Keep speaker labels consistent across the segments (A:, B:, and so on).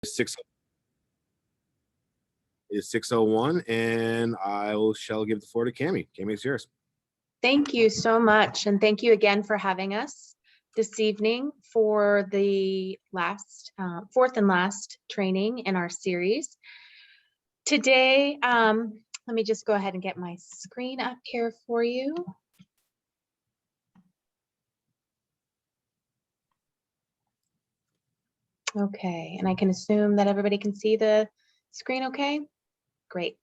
A: 6 is 6:01, and shall give the floor to Cami. Cami, it's yours.
B: Thank you so much, and thank you again for having us this evening for the fourth and last training in our series. Today, let me just go ahead and get my screen up here for you. Okay, and I can assume that everybody can see the screen okay? Great.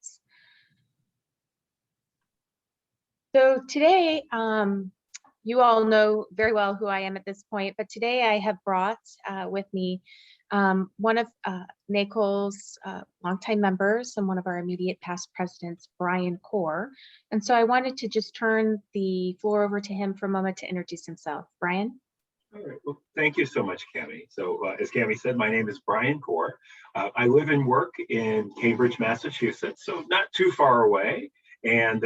B: So today, you all know very well who I am at this point, but today I have brought with me one of NACOLE's longtime members and one of our immediate past presidents, Brian Core. And so I wanted to just turn the floor over to him for a moment to introduce himself. Brian?
C: All right, well, thank you so much, Cami. So as Cami said, my name is Brian Core. I live and work in Cambridge, Massachusetts, so not too far away. And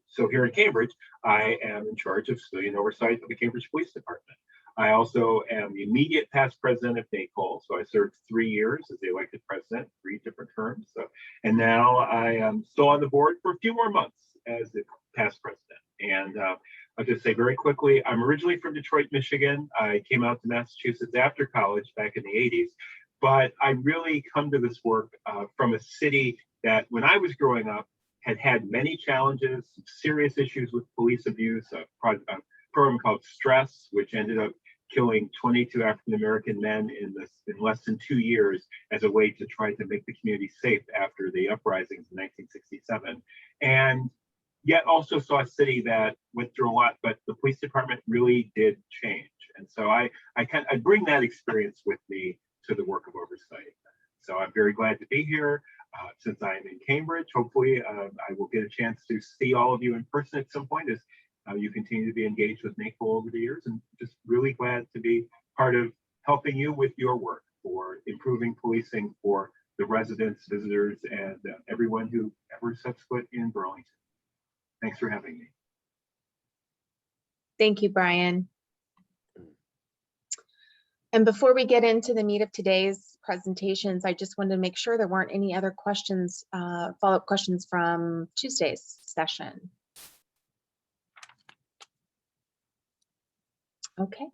C: so here in Cambridge, I am in charge of civilian oversight of the Cambridge Police Department. I also am the immediate past president of NACOLE. So I served 3 years as the elected president, 3 different terms. And now I am still on the board for a few more months as the past president. And I'll just say very quickly, I'm originally from Detroit, Michigan. I came out to Massachusetts after college back in the 80s. But I really come to this work from a city that when I was growing up, had many challenges, serious issues with police abuse, a program called Stress, which ended up killing 22 African-American men in less than 2 years as a way to try to make the community safe after the uprisings in 1967. And yet also saw a city that went through a lot, but the police department really did change. And so I bring that experience with me to the work of oversight. So I'm very glad to be here. Since I'm in Cambridge, hopefully I will get a chance to see all of you in person at some point as you continue to be engaged with NACOLE over the years, and just really glad to be part of helping you with your work for improving policing for the residents, visitors, and everyone who ever sets foot in Burlington. Thanks for having me.
B: Thank you, Brian. And before we get into the meat of today's presentations, I just wanted to make sure there weren't any other questions, follow-up questions from Tuesday's session. Okay.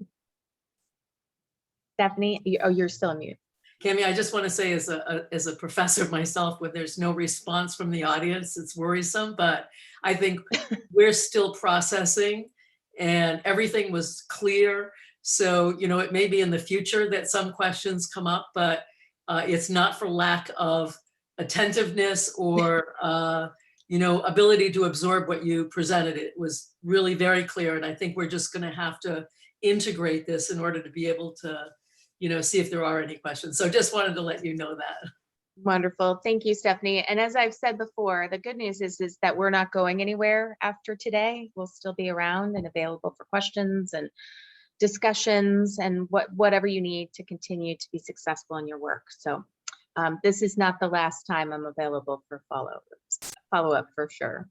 B: Stephanie, you're still on mute.
D: Cami, I just want to say as a professor myself, when there's no response from the audience, it's worrisome, but I think we're still processing and everything was clear. So, you know, it may be in the future that some questions come up, but it's not for lack of attentiveness or, you know, ability to absorb what you presented. It was really very clear. And I think we're just going to have to integrate this in order to be able to, you know, see if there are any questions. So just wanted to let you know that.
B: Wonderful. Thank you, Stephanie. And as I've said before, the good news is that we're not going anywhere after today. We'll still be around and available for questions and discussions and whatever you need to continue to be successful in your work. So this is not the last time I'm available for follow-up for sure.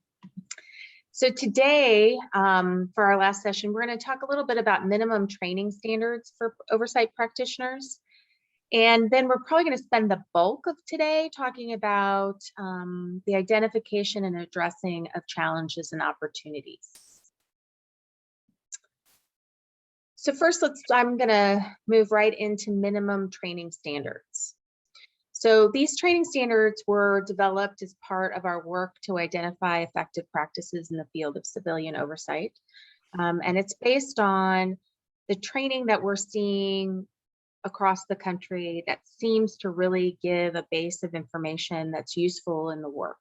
B: So today, for our last session, we're going to talk a little bit about minimum training standards for oversight practitioners. And then we're probably going to spend the bulk of today talking about the identification and addressing of challenges and opportunities. So first, I'm going to move right into minimum training standards. So these training standards were developed as part of our work to identify effective practices in the field of civilian oversight. And it's based on the training that we're seeing across the country that seems to really give a base of information that's useful in the work,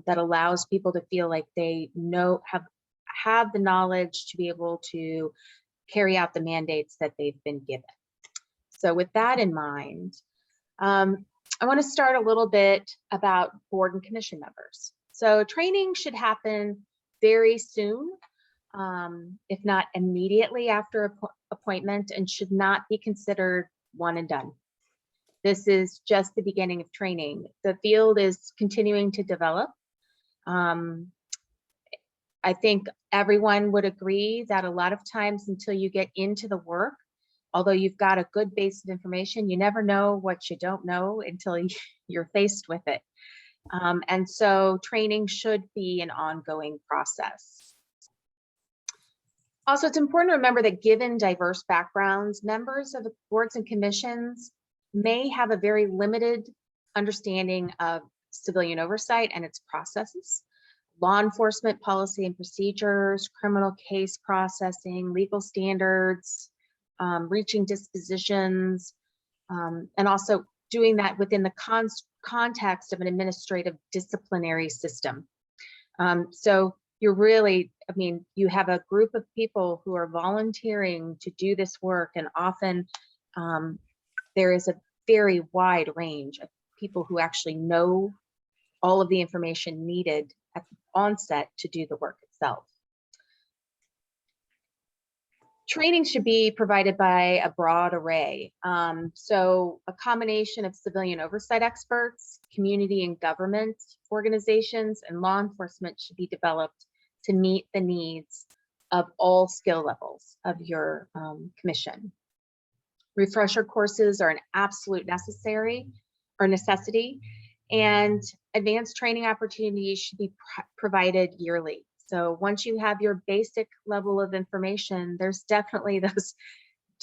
B: that allows people to feel like they have the knowledge to be able to carry out the mandates that they've been given. So with that in mind, I want to start a little bit about board and commission members. So training should happen very soon, if not immediately after appointment, and should not be considered one and done. This is just the beginning of training. The field is continuing to develop. I think everyone would agree that a lot of times until you get into the work although you've got a good base of information, you never know what you don't know until you're faced with it. And so training should be an ongoing process. Also, it's important to remember that given diverse backgrounds, members of the boards and commissions may have a very limited understanding of civilian oversight and its processes, law enforcement policy and procedures, criminal case processing, legal standards, reaching dispositions, and also doing that within the context of an administrative disciplinary system. So you're really, I mean, you have a group of people who are volunteering to do this work, and often there is a very wide range of people who actually know all of the information needed at the onset to do the work itself. Training should be provided by a broad array. So a combination of civilian oversight experts, community and government organizations, and law enforcement should be developed to meet the needs of all skill levels of your commission. Refresher courses are an absolute necessity, and advanced training opportunities should be provided yearly. So once you have your basic level of information, there's definitely those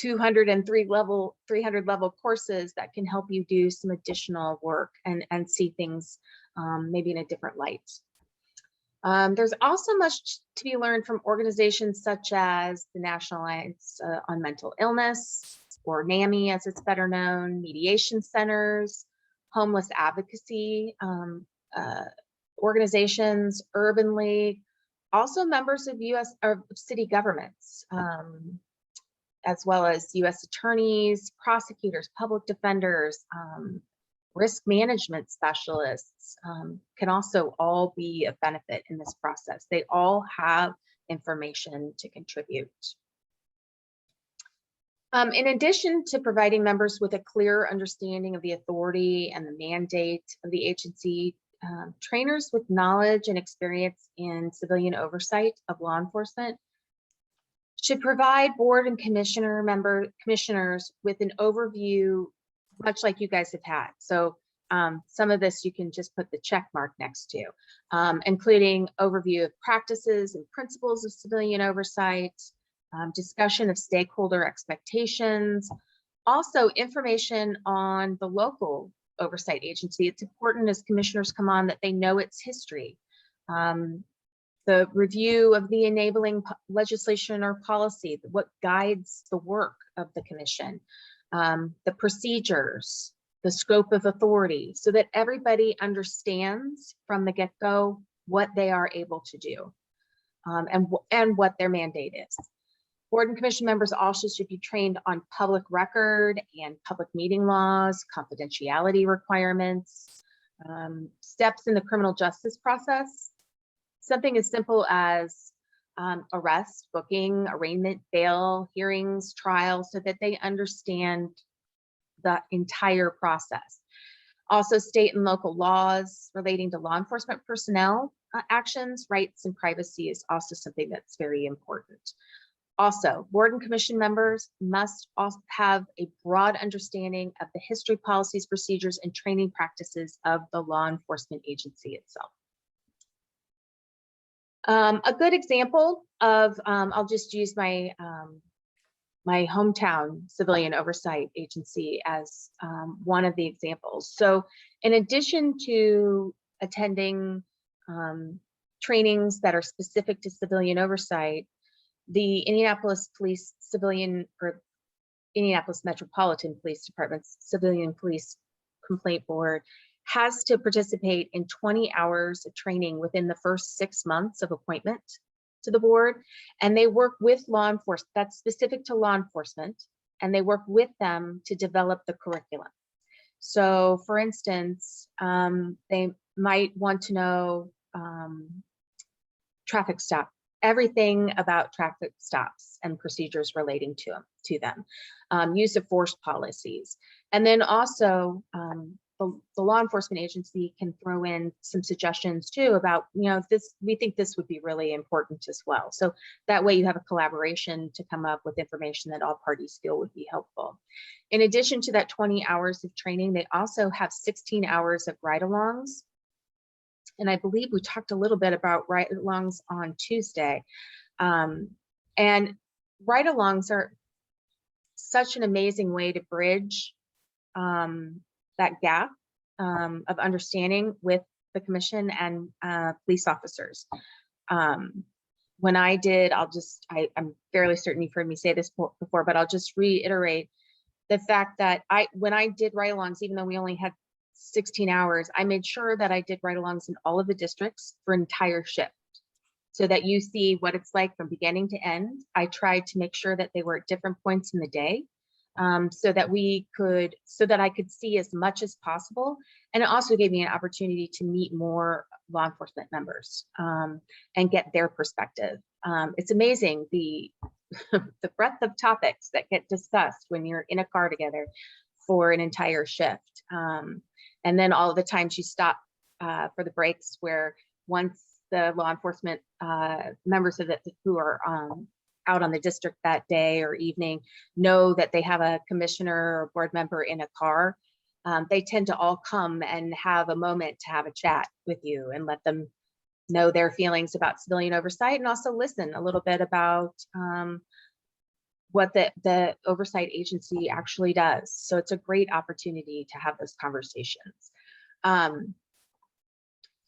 B: 300 level courses that can help you do some additional work and see things maybe in a different light. There's also much to be learned from organizations such as the National Alliance on Mental Illness, or NAMI as it's better known, mediation centers, homeless advocacy organizations, Urban League, also members of U.S. or city governments, as well as U.S. attorneys, prosecutors, public defenders, risk management specialists can also all be of benefit in this process. They all have information to contribute. In addition to providing members with a clear understanding of the authority and the mandate of the agency, trainers with knowledge and experience in civilian oversight of law enforcement should provide board and commissioners with an overview, much like you guys have had. So some of this you can just put the check mark next to, including overview of practices and principles of civilian oversight, discussion of stakeholder expectations, also information on the local oversight agency. It's important as commissioners come on that they know its history. The review of the enabling legislation or policy, what guides the work of the commission, the procedures, the scope of authority, so that everybody understands from the get-go what they are able to do and what their mandate is. Board and commission members also should be trained on public record and public meeting laws, confidentiality requirements, steps in the criminal justice process, something as simple as arrest, booking, arraignment, bail, hearings, trials, so that they understand the entire process. Also, state and local laws relating to law enforcement personnel actions, rights, and privacy is also something that's very important. Also, board and commission members must also have a broad understanding of the history, policies, procedures, and training practices of the law enforcement agency itself. A good example of, I'll just use my my hometown civilian oversight agency as one of the examples. So in addition to attending trainings that are specific to civilian oversight, the Indianapolis Police Civilian, or Indianapolis Metropolitan Police Department's Civilian Police Complaint Board has to participate in 20 hours of training within the first 6 months of appointment to the board. And they work with law enforcement, that's specific to law enforcement, and they work with them to develop the curriculum. So for instance, they might want to know traffic stop, everything about traffic stops and procedures relating to them, use of force policies, and then also the law enforcement agency can throw in some suggestions too about, this, we think this would be really important as well. So that way you have a collaboration to come up with information that all parties feel would be helpful. In addition to that 20 hours of training, they also have 16 hours of ride-alongs. And I believe we talked a little bit about ride-alongs on Tuesday. And ride-alongs are such an amazing way to bridge that gap of understanding with the commission and police officers. When I did, I'm fairly certain you've heard me say this before, but I'll just reiterate the fact that when I did ride-alongs, even though we only had 16 hours, I made sure that I did ride-alongs in all of the districts for an entire shift, so that you see what it's like from beginning to end. I tried to make sure that they were at different points in the day, so that I could see as much as possible. And it also gave me an opportunity to meet more law enforcement members and get their perspective. It's amazing the breadth of topics that get discussed when you're in a car together for an entire shift. And then all of the times you stop for the breaks, where once the law enforcement members of it who are out on the district that day or evening know that they have a commissioner or board member in a car, they tend to all come and have a moment to have a chat with you and let them know their feelings about civilian oversight, and also listen a little bit about what the oversight agency actually does. So it's a great opportunity to have those conversations.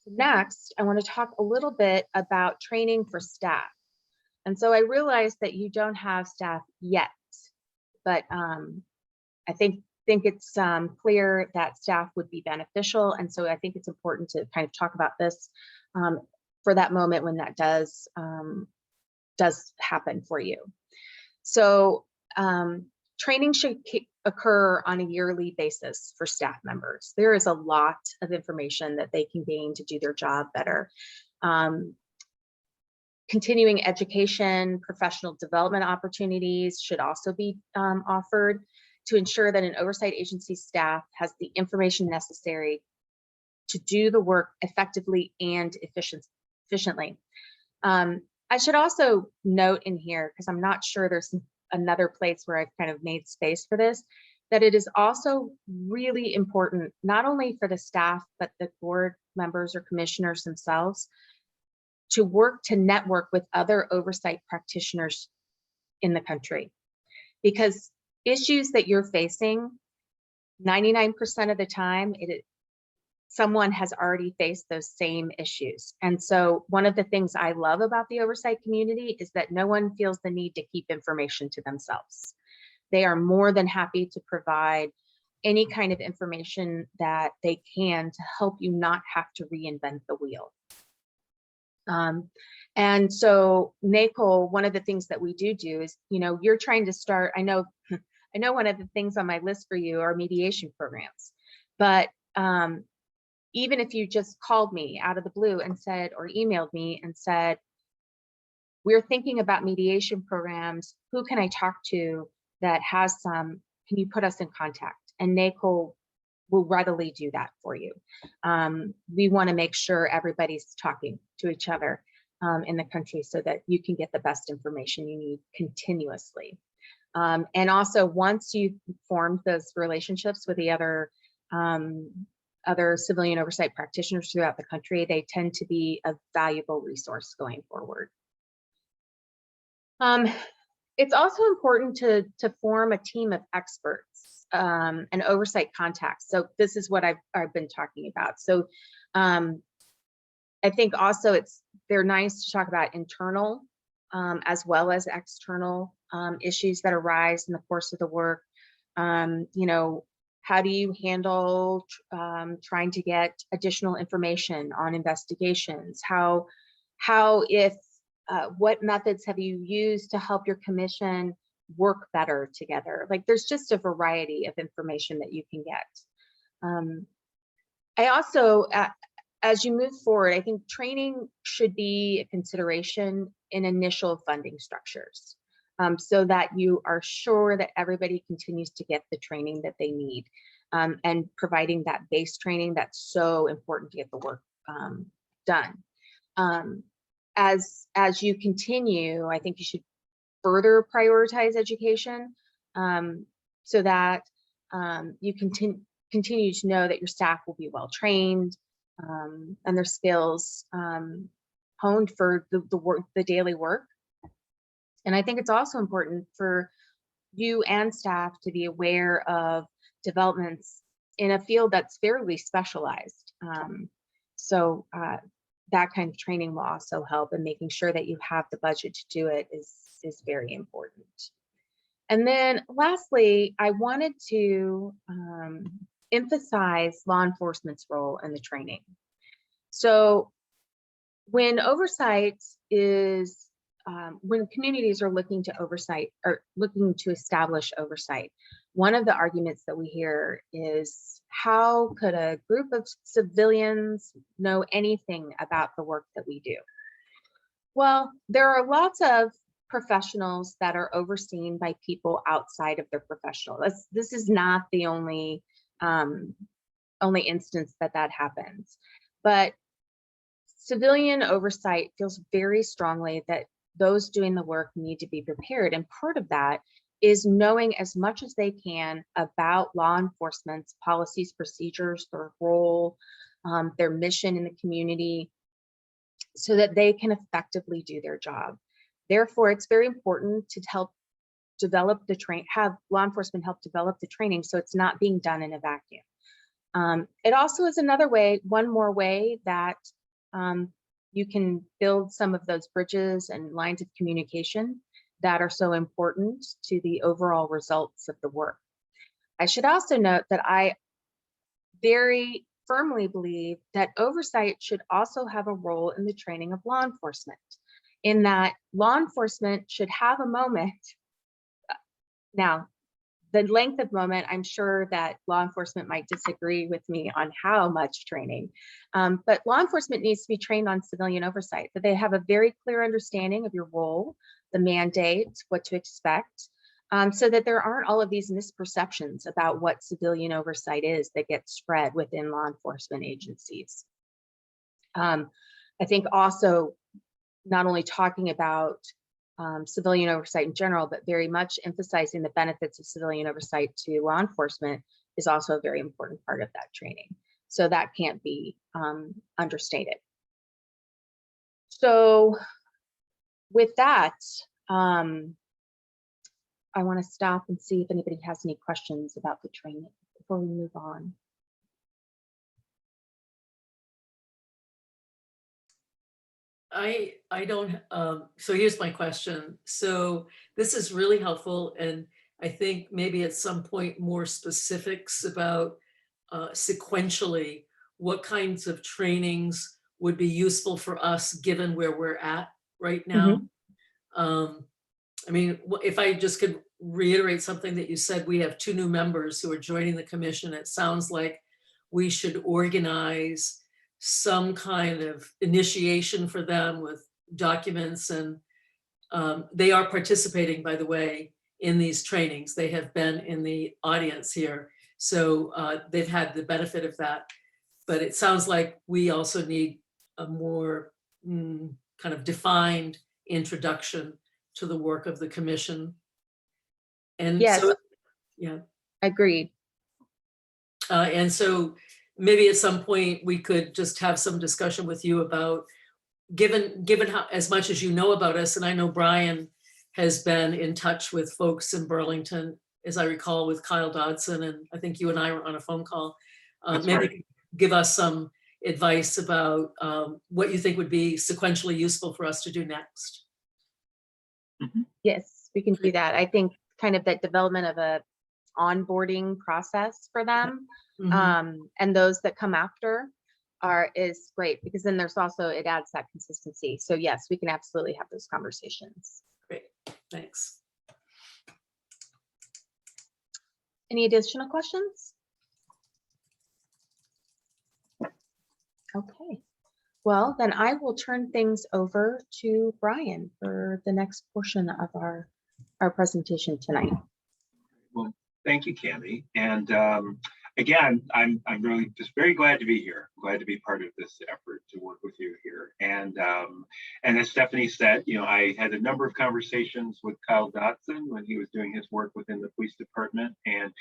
B: Next, I want to talk a little bit about training for staff. And so I realize that you don't have staff yet, but I think it's clear that staff would be beneficial. And so I think it's important to kind of talk about this for that moment when that does happen for you. So training should occur on a yearly basis for staff members. There is a lot of information that they can gain to do their job better. Continuing education, professional development opportunities should also be offered to ensure that an oversight agency staff has the information necessary to do the work effectively and efficiently. I should also note in here, because I'm not sure there's another place where I've kind of made space for this, that it is also really important, not only for the staff, but the board members or commissioners themselves, to work to network with other oversight practitioners in the country. Because issues that you're facing, 99% of the time, someone has already faced those same issues. And so one of the things I love about the oversight community is that no one feels the need to keep information to themselves. They are more than happy to provide any kind of information that they can to help you not have to reinvent the wheel. And so NACOLE, one of the things that we do is, you're trying to start, I know one of the things on my list for you are mediation programs, but even if you just called me out of the blue and said, or emailed me and said, we're thinking about mediation programs, who can I talk to that has some, can you put us in contact? And NACOLE will readily do that for you. We want to make sure everybody's talking to each other in the country so that you can get the best information you need continuously. And also, once you've formed those relationships with the other civilian oversight practitioners throughout the country, they tend to be a valuable resource going forward. It's also important to form a team of experts and oversight contacts. So this is what I've been talking about. So I think also they're nice to talk about internal as well as external issues that arise in the course of the work. How do you handle trying to get additional information on investigations? What methods have you used to help your commission work better together? Like, there's just a variety of information that you can get. I also, as you move forward, I think training should be a consideration in initial funding structures, so that you are sure that everybody continues to get the training that they need. and providing that base training that's so important to get the work done. As you continue, I think you should further prioritize education so that you continue to know that your staff will be well trained and their skills honed for the daily work. And I think it's also important for you and staff to be aware of developments in a field that's fairly specialized. So that kind of training will also help, and making sure that you have the budget to do it is very important. And then lastly, I wanted to emphasize law enforcement's role in the training. So when oversight is, when communities are looking to oversight or looking to establish oversight, one of the arguments that we hear is, how could a group of civilians know anything about the work that we do? Well, there are lots of professionals that are overseen by people outside of their professional. This is not the only instance that happens, but civilian oversight feels very strongly that those doing the work need to be prepared, and part of that is knowing as much as they can about law enforcement's policies, procedures, their role, their mission in the community, so that they can effectively do their job. Therefore, it's very important to help develop have law enforcement help develop the training, so it's not being done in a vacuum. It also is one more way that you can build some of those bridges and lines of communication that are so important to the overall results of the work. I should also note that I very firmly believe that oversight should also have a role in the training of law enforcement, in that law enforcement should have a moment. Now, the length of moment, I'm sure that law enforcement might disagree with me on how much training, but law enforcement needs to be trained on civilian oversight, that they have a very clear understanding of your role, the mandate, what to expect, so that there aren't all of these misperceptions about what civilian oversight is that get spread within law enforcement agencies. I think also not only talking about civilian oversight in general, but very much emphasizing the benefits of civilian oversight to law enforcement is also a very important part of that training. So that can't be understated. So with that, I want to stop and see if anybody has any questions about the training before we move on.
D: I don't, so here's my question. So this is really helpful, and I think maybe at some point more specifics about sequentially what kinds of trainings would be useful for us given where we're at right now. I mean, if I just could reiterate something that you said, we have 2 new members who are joining the commission. It sounds like we should organize some kind of initiation for them with documents, and they are participating, by the way, in these trainings. They have been in the audience here, so they've had the benefit of that. But it sounds like we also need a more kind of defined introduction to the work of the commission. And
B: yes,
D: so, yeah,
B: agreed.
D: And so maybe at some point we could just have some discussion with you about, given how, as much as you know about us, and I know Brian has been in touch with folks in Burlington, as I recall, with Kyle Dodson, and I think you and I were on a phone call. Maybe
C: right.
D: give us some advice about what you think would be sequentially useful for us to do next.
B: Yes, we can do that. I think kind of that development of a onboarding process for them, and those that come after is great, because then there's also, it adds that consistency. So yes, we can absolutely have those conversations.
D: Great, thanks.
B: Any additional questions? Okay, well, then I will turn things over to Brian for the next portion of our presentation tonight.
C: Well, thank you, Cami. And again, I'm really just very glad to be here. Glad to be part of this effort to work with you here. And as Stephanie said, I had a number of conversations with Kyle Dotson when he was doing his work within the police department, and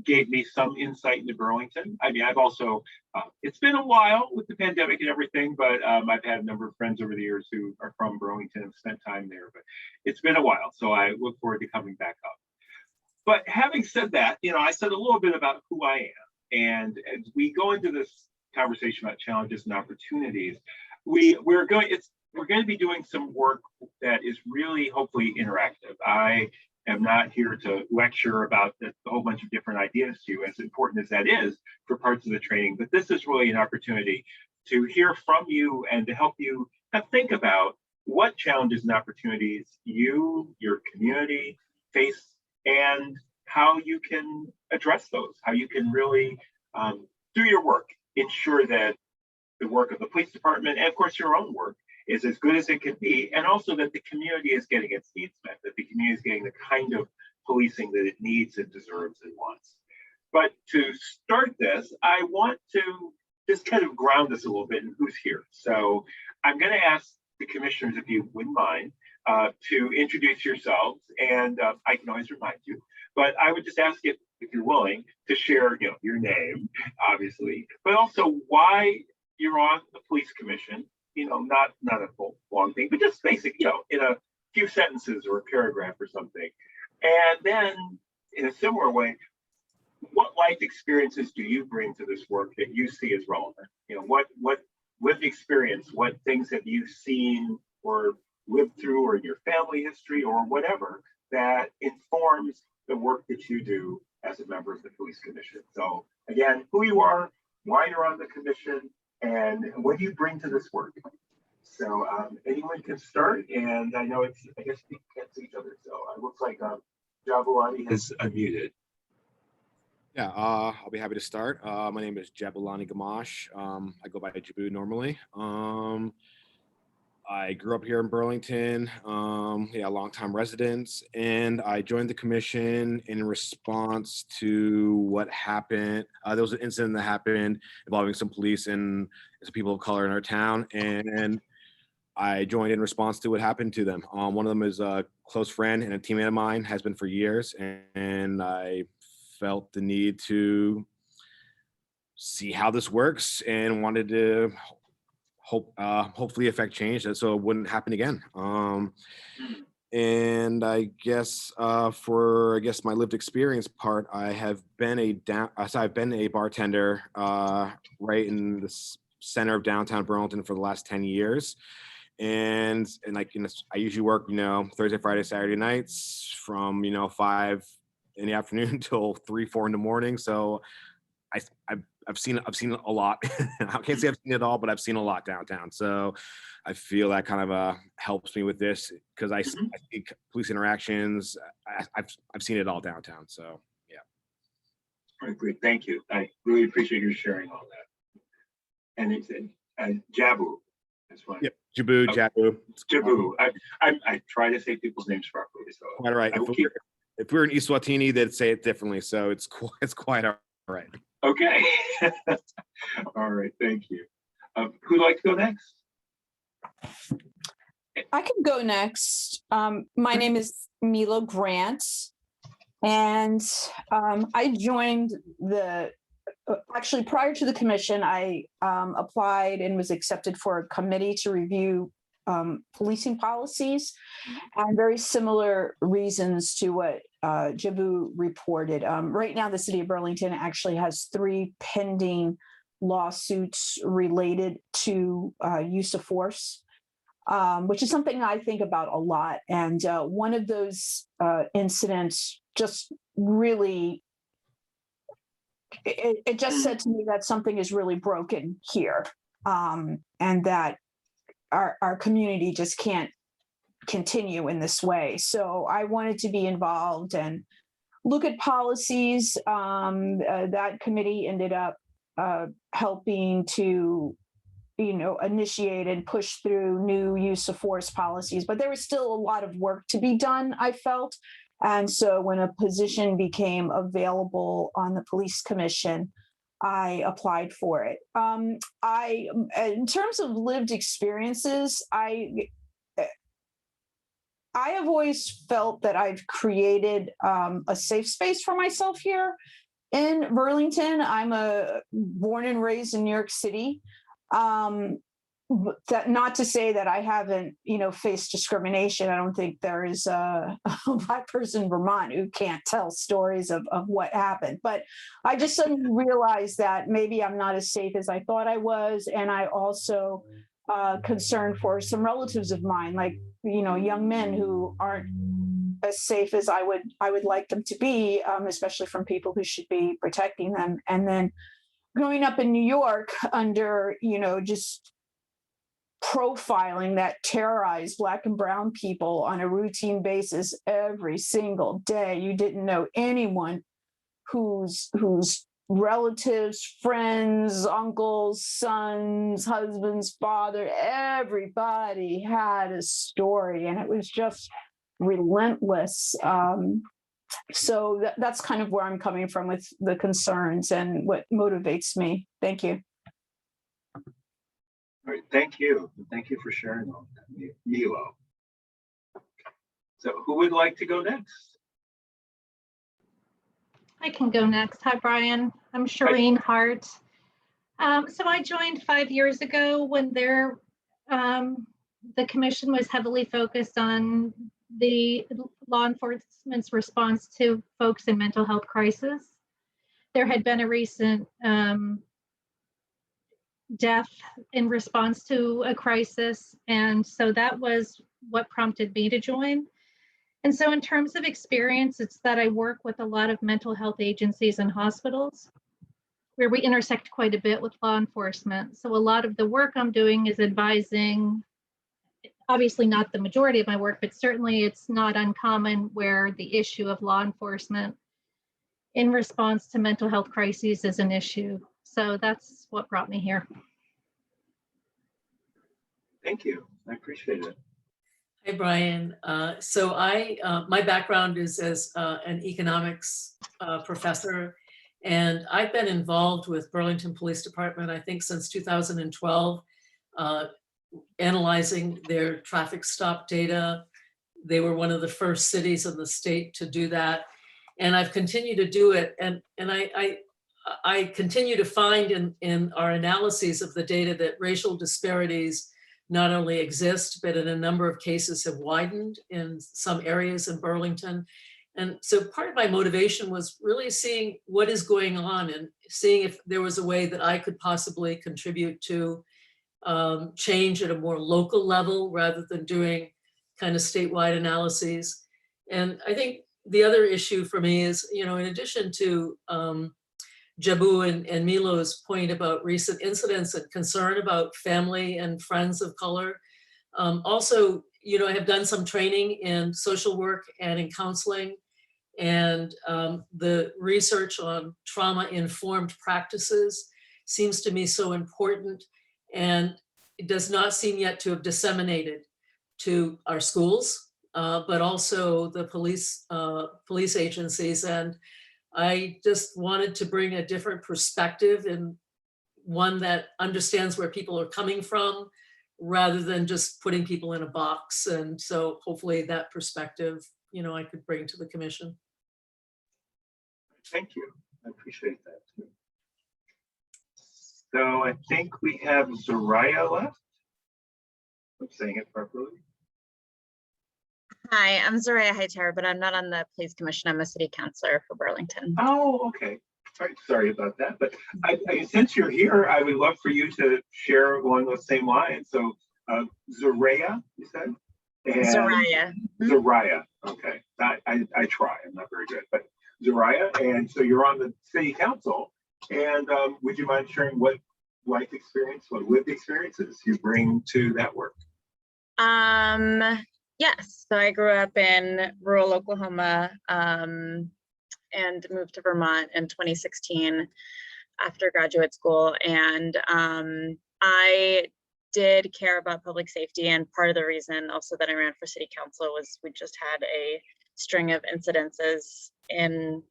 C: gave me some insight into Burlington. I mean, I've also it's been a while with the pandemic and everything, but I've had a number of friends over the years who are from Burlington and spent time there. But it's been a while, so I look forward to coming back up. But having said that, I said a little bit about who I am. And as we go into this conversation about challenges and opportunities, we're going to be doing some work that is really hopefully interactive. I am not here to lecture about a whole bunch of different ideas to you, as important as that is for parts of the training. But this is really an opportunity to hear from you and to help you think about what challenges and opportunities you, your community face, and how you can address those, how you can really, through your work, ensure that the work of the police department, and of course your own work, is as good as it can be, and also that the community is getting its needs met, that the community is getting the kind of policing that it needs and deserves and wants. But to start this, I want to just kind of ground us a little bit in who's here. So I'm going to ask the commissioners, if you wouldn't mind, to introduce yourselves, and I can always remind you, but I would just ask if you're willing to share, your name, obviously, but also why you're on the police commission. Not a full long thing, but just basic, in a few sentences or a paragraph or something. And then, in a similar way, what life experiences do you bring to this work that you see as relevant? What lived experience, what things have you seen or lived through, or your family history, or whatever, that informs the work that you do as a member of the police commission. So again, who you are, why you're on the commission, and what do you bring to this work. So anyone can start, and I know I guess we can't see each other, so it looks like Jabulani has unmuted.
A: Yeah, I'll be happy to start. My name is Jabulani Gamash. I go by Jabu normally. I grew up here in Burlington, longtime resident, and I joined the commission in response to what happened. There was an incident that happened involving some police and some people of color in our town, and I joined in response to what happened to them. One of them is a close friend and a teammate of mine, has been for years, and I felt the need to see how this works and wanted to hopefully affect change so it wouldn't happen again. And I guess for my lived experience part, I have been I've been a bartender right in the center of downtown Burlington for the last 10 years. And I usually work, Thursday, Friday, Saturday nights from, 5 in the afternoon till 3, 4 in the morning. So I've seen a lot. I can't say I've seen it all, but I've seen a lot downtown. So I feel that kind of helps me with this, because I see police interactions. I've seen it all downtown. So yeah.
C: All right, great. Thank you. I really appreciate you sharing all that. And it's Jabu. That's fine.
A: Yep. Jabu, Jabu.
C: Jabu. I try to say people's names properly. So
A: quite all right. If we were in Eswatini, they'd say it differently. So it's quite all right.
C: Okay. All right. Thank you. Who'd like to go next?
E: I can go next. My name is Milo Grant, and I joined actually prior to the commission, I applied and was accepted for a committee to review policing policies, and very similar reasons to what Jabu reported. Right now, the city of Burlington actually has 3 pending lawsuits related to use of force, which is something I think about a lot. And one of those incidents just really, it just said to me that something is really broken here, and that our community just can't continue in this way. So I wanted to be involved and look at policies. That committee ended up helping to, initiate and push through new use of force policies, but there was still a lot of work to be done, I felt. And so when a position became available on the police commission, I applied for it. In terms of lived experiences, I have always felt that I've created a safe space for myself here in Burlington. I'm born and raised in New York City. That not to say that I haven't, faced discrimination. I don't think there is a Black person in Vermont who can't tell stories of what happened. But I just suddenly realized that maybe I'm not as safe as I thought I was, and I also concerned for some relatives of mine, like young men who aren't as safe as I would like them to be, especially from people who should be protecting them. And then growing up in New York under just profiling that terrorized Black and brown people on a routine basis every single day. You didn't know anyone whose relatives, friends, uncles, sons, husbands, father, everybody had a story, and it was just relentless. So that's kind of where I'm coming from with the concerns and what motivates me. Thank you.
C: All right, thank you. Thank you for sharing all that, Milo. So who would like to go next?
F: I can go next. Hi, Brian. I'm Shireen Hart. So I joined 5 years ago when the commission was heavily focused on the law enforcement's response to folks in mental health crisis. There had been a recent death in response to a crisis. And so that was what prompted me to join. And so in terms of experience, it's that I work with a lot of mental health agencies and hospitals where we intersect quite a bit with law enforcement. So a lot of the work I'm doing is advising, obviously not the majority of my work, but certainly it's not uncommon where the issue of law enforcement in response to mental health crises is an issue. So that's what brought me here.
C: Thank you. I appreciate it.
D: Hi, Brian. So my background is as an economics professor, and I've been involved with Burlington Police Department, I think since 2012, analyzing their traffic stop data. They were one of the first cities in the state to do that. And I've continued to do it. And I continue to find in our analyses of the data that racial disparities not only exist, but in a number of cases have widened in some areas in Burlington. And so part of my motivation was really seeing what is going on and seeing if there was a way that I could possibly contribute to change at a more local level rather than doing kind of statewide analyses. And I think the other issue for me is, in addition to Jabu and Milo's point about recent incidents and concern about family and friends of color. Also, I have done some training in social work and in counseling, and the research on trauma-informed practices seems to me so important, and it does not seem yet to have disseminated to our schools, but also the police agencies. And I just wanted to bring a different perspective, and one that understands where people are coming from rather than just putting people in a box. And so hopefully that perspective, I could bring to the commission.
C: Thank you. I appreciate that too. So I think we have Zoraya left. I'm saying it properly.
G: Hi, I'm Zoraya Hightower, but I'm not on the police commission. I'm a city councilor for Burlington.
C: Oh, okay. All right, sorry about that. But since you're here, I would love for you to share along those same lines. So Zoraya, you said? And
G: Zoraya.
C: Zoraya, okay. I try, I'm not very good, but Zoraya, and so you're on the city council. And would you mind sharing what life experience, what lived experiences you bring to that work?
G: Yes, so I grew up in rural Oklahoma and moved to Vermont in 2016 after graduate school. And I did care about public safety. And part of the reason also that I ran for city council was we just had a string of incidences in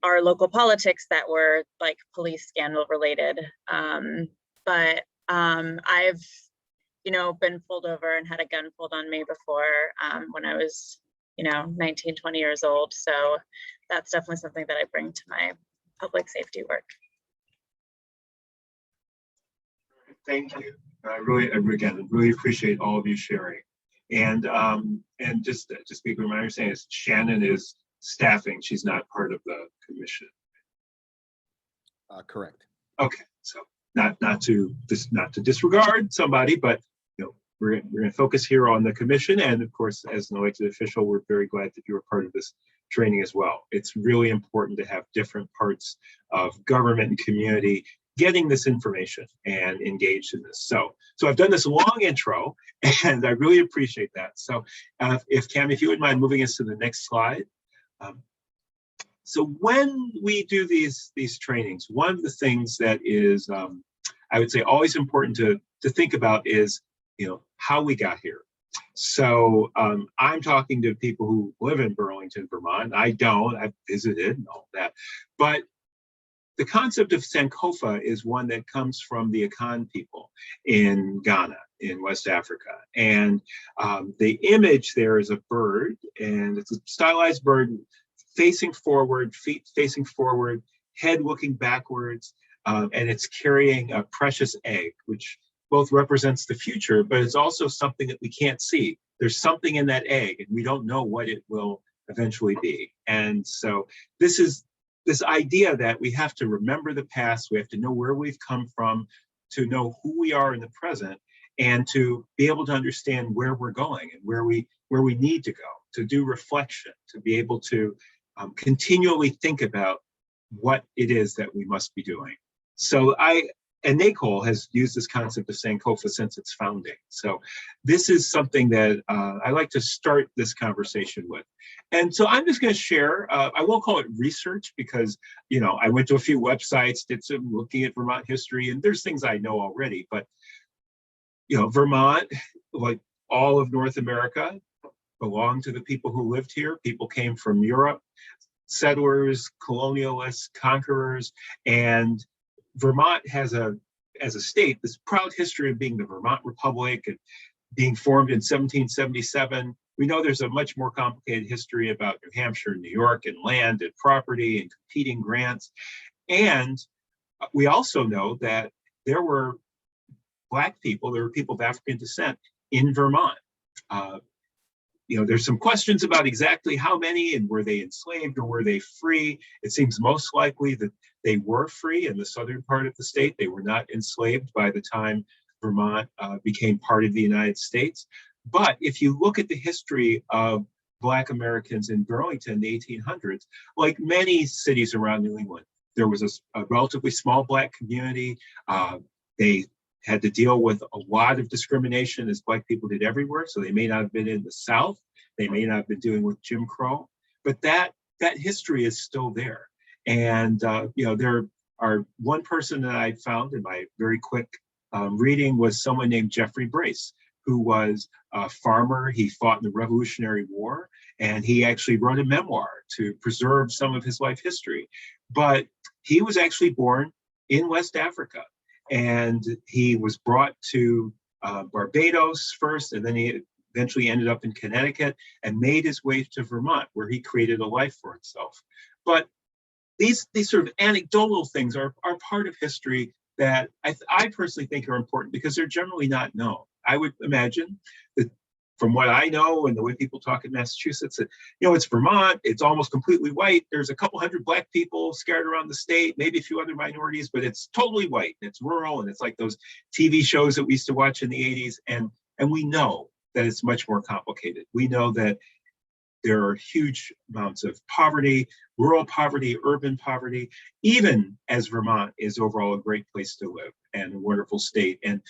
G: our local politics that were like police scandal related. But I've, you know, been pulled over and had a gun pulled on me before when I was, you know, 19, 20 years old. So that's definitely something that I bring to my public safety work.
C: Thank you. I really appreciate all of you sharing. And just to speak with my understanding is Shannon is staffing. She's not part of the commission.
A: Correct.
C: Okay, so not to disregard somebody, but you know, we're going to focus here on the commission. And of course, as an elected official, we're very glad that you were part of this training as well. It's really important to have different parts of government and community getting this information and engaged in this. So I've done this long intro, and I really appreciate that. So if Cam, if you wouldn't mind moving us to the next slide. So when we do these trainings, one of the things that is, I would say, always important to think about is, you know, how we got here. So I'm talking to people who live in Burlington, Vermont. I don't. I've visited and all that, but the concept of Sankofa is one that comes from the Akan people in Ghana, in West Africa. And the image there is a bird, and it's a stylized bird facing forward, feet facing forward, head looking backwards, and it's carrying a precious egg, which both represents the future, but it's also something that we can't see. There's something in that egg, and we don't know what it will eventually be. And so this is this idea that we have to remember the past, we have to know where we've come from, to know who we are in the present, and to be able to understand where we're going and where we need to go, to do reflection, to be able to continually think about what it is that we must be doing. So NACOLE has used this concept of Sankofa since its founding. So this is something that I like to start this conversation with. And so I'm just going to share, I won't call it research because, you know, I went to a few websites, did some looking at Vermont history, and there's things I know already, but, you know, Vermont, like all of North America, belonged to the people who lived here. People came from Europe, settlers, colonialists, conquerors, and Vermont has as a state, this proud history of being the Vermont Republic and being formed in 1777. We know there's a much more complicated history about New Hampshire, New York, and land and property and competing grants. And we also know that there were Black people, there were people of African descent in Vermont. You know, there's some questions about exactly how many, and were they enslaved or were they free? It seems most likely that they were free in the southern part of the state. They were not enslaved by the time Vermont became part of the United States. But if you look at the history of Black Americans in Burlington in the 1800s, like many cities around New England, there was a relatively small Black community. They had to deal with a lot of discrimination, as Black people did everywhere. So they may not have been in the South. They may not have been dealing with Jim Crow, but that history is still there. And, you know, there are one person that I found in my very quick reading was someone named Jeffrey Brace, who was a farmer. He fought in the Revolutionary War, and he actually wrote a memoir to preserve some of his life history. But he was actually born in West Africa. And he was brought to Barbados first, and then he eventually ended up in Connecticut and made his way to Vermont, where he created a life for himself. But these sort of anecdotal things are part of history that I personally think are important because they're generally not known. I would imagine that from what I know and the way people talk in Massachusetts, that, you know, it's Vermont, it's almost completely white. There's a couple hundred Black people scattered around the state, maybe a few other minorities, but it's totally white. It's rural, and it's like those TV shows that we used to watch in the 80s. And we know that it's much more complicated. We know that there are huge amounts of poverty, rural poverty, urban poverty, even as Vermont is overall a great place to live and a wonderful state, and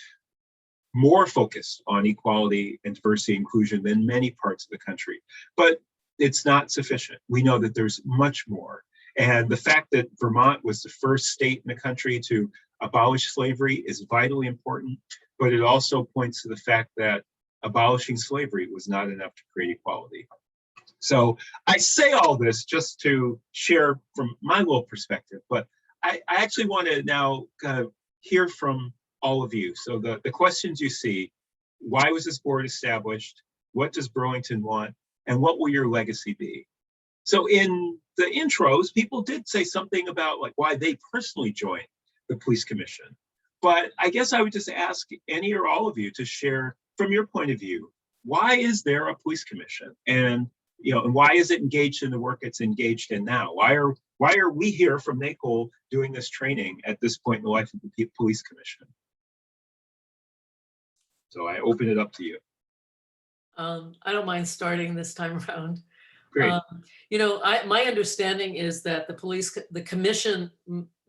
C: more focused on equality and diversity inclusion than many parts of the country. But it's not sufficient. We know that there's much more. And the fact that Vermont was the first state in the country to abolish slavery is vitally important, but it also points to the fact that abolishing slavery was not enough to create equality. So I say all this just to share from my little perspective, but I actually want to now kind of hear from all of you. So the questions you see: why was this board established? What does Burlington want? And what will your legacy be? So in the intros, people did say something about like why they personally joined the police commission. But I guess I would just ask any or all of you to share from your point of view, why is there a police commission? And and why is it engaged in the work it's engaged in now? Why are we here from NACOLE doing this training at this point in the life of the police commission? So I open it up to you.
D: I don't mind starting this time around.
C: Great.
D: My understanding is that the commission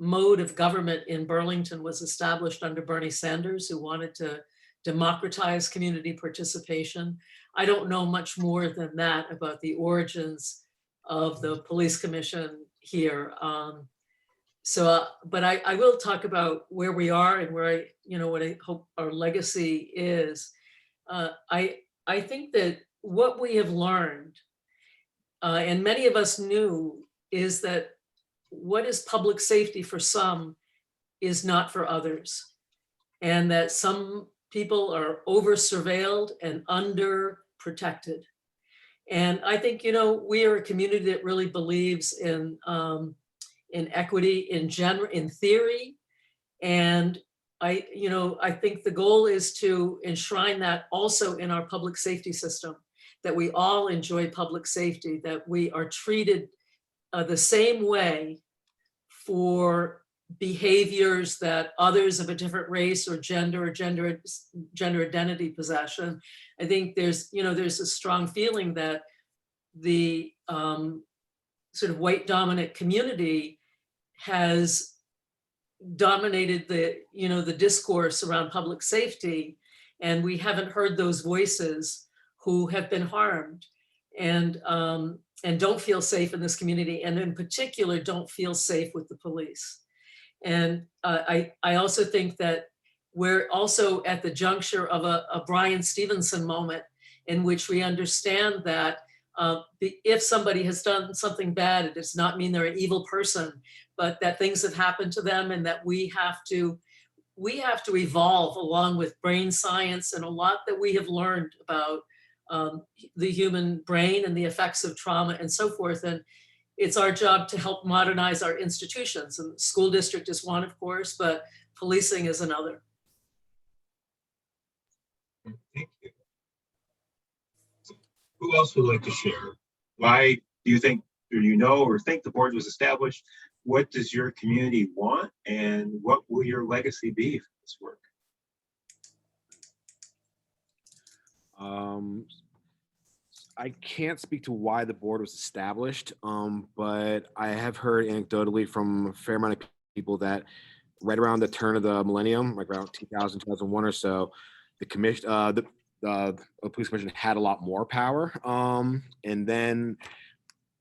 D: mode of government in Burlington was established under Bernie Sanders, who wanted to democratize community participation. I don't know much more than that about the origins of the police commission here. But I will talk about where we are and where what I hope our legacy is. I think that what we have learned, and many of us knew, is that what is public safety for some is not for others. And that some people are over surveilled and under protected. And I think, we are a community that really believes in equity in theory. And I think the goal is to enshrine that also in our public safety system, that we all enjoy public safety, that we are treated the same way for behaviors that others of a different race or gender identity possession. I think there's a strong feeling that the sort of white dominant community has dominated the discourse around public safety, and we haven't heard those voices who have been harmed and don't feel safe in this community, and in particular don't feel safe with the police. And I also think that we're also at the juncture of a Brian Stevenson moment, in which we understand that if somebody has done something bad, it does not mean they're an evil person, but that things have happened to them, and that we have to evolve along with brain science and a lot that we have learned about the human brain and the effects of trauma and so forth. And it's our job to help modernize our institutions. And the school district is one, of course, but policing is another.
C: Thank you. Who else would like to share? Why do you think, or think the board was established? What does your community want? And what will your legacy be for this work?
A: I can't speak to why the board was established, but I have heard anecdotally from a fair amount of people that right around the turn of the millennium, like around 2000, 2001 or so, the commission, the police commission had a lot more power. And then,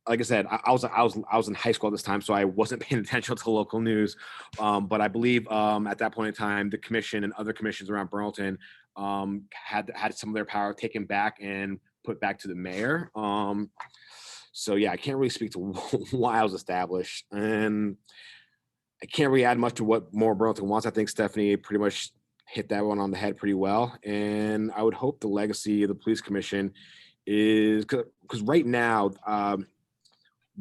A: like I said, I was in high school at this time, so I wasn't paying attention to local news. But I believe at that point in time, the commission and other commissions around Burlington had some of their power taken back and put back to the mayor. So yeah, I can't really speak to why I was established, and I can't really add much to what more Burlington wants. I think Stephanie pretty much hit that one on the head pretty well, and I would hope the legacy of the police commission is, because right now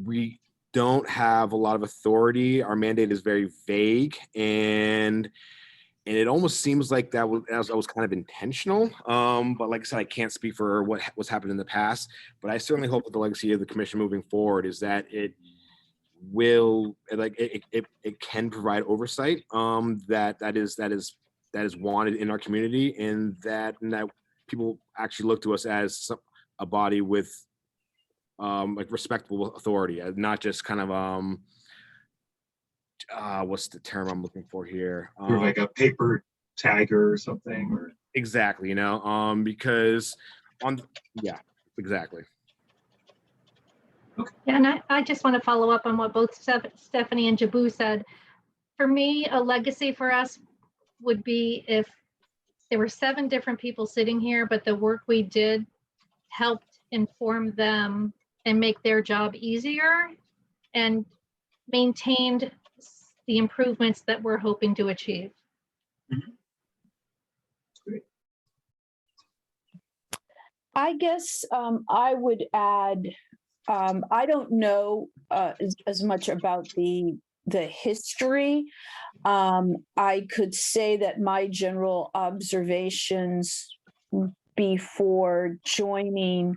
A: we don't have a lot of authority. Our mandate is very vague, and it almost seems like that was kind of intentional. But like I said, I can't speak for what was happened in the past, but I certainly hope that the legacy of the commission moving forward is that it will, like, it can provide oversight that is wanted in our community, and that people actually look to us as a body with like respectable authority, not just kind of what's the term I'm looking for here?
C: Or like a paper tagger or something, or
A: exactly, because exactly.
F: Yeah, and I just want to follow up on what both Stephanie and Jabu said. For me, a legacy for us would be if there were 7 different people sitting here, but the work we did helped inform them and make their job easier and maintained the improvements that we're hoping to achieve.
C: Great.
E: I guess I would add, I don't know as much about the history. I could say that my general observations before joining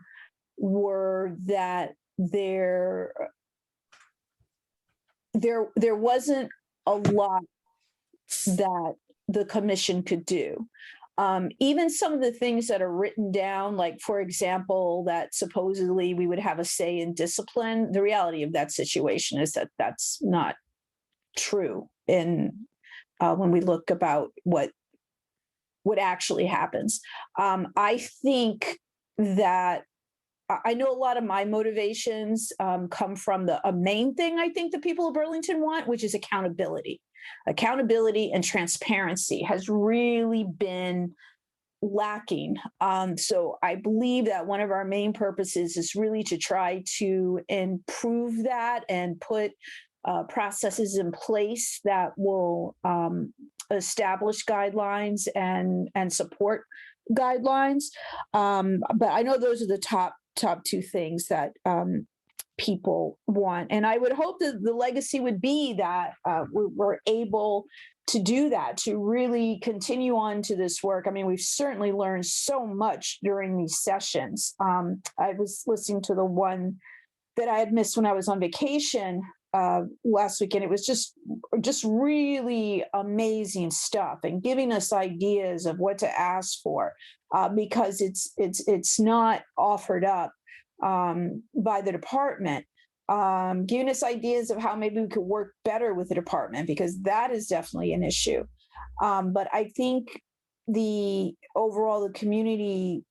E: were that there wasn't a lot that the commission could do. Even some of the things that are written down, like, for example, that supposedly we would have a say in discipline, the reality of that situation is that that's not true. And when we look about what actually happens, I think that I know a lot of my motivations come from a main thing I think the people of Burlington want, which is accountability. Accountability and transparency has really been lacking. So I believe that one of our main purposes is really to try to improve that and put processes in place that will establish guidelines and support guidelines. But I know those are the top two things that people want. And I would hope that the legacy would be that we're able to do that, to really continue on to this work. I mean, we've certainly learned so much during these sessions. I was listening to the one that I had missed when I was on vacation last weekend. It was just really amazing stuff and giving us ideas of what to ask for, because it's not offered up by the department, giving us ideas of how maybe we could work better with the department, because that is definitely an issue. But I think the community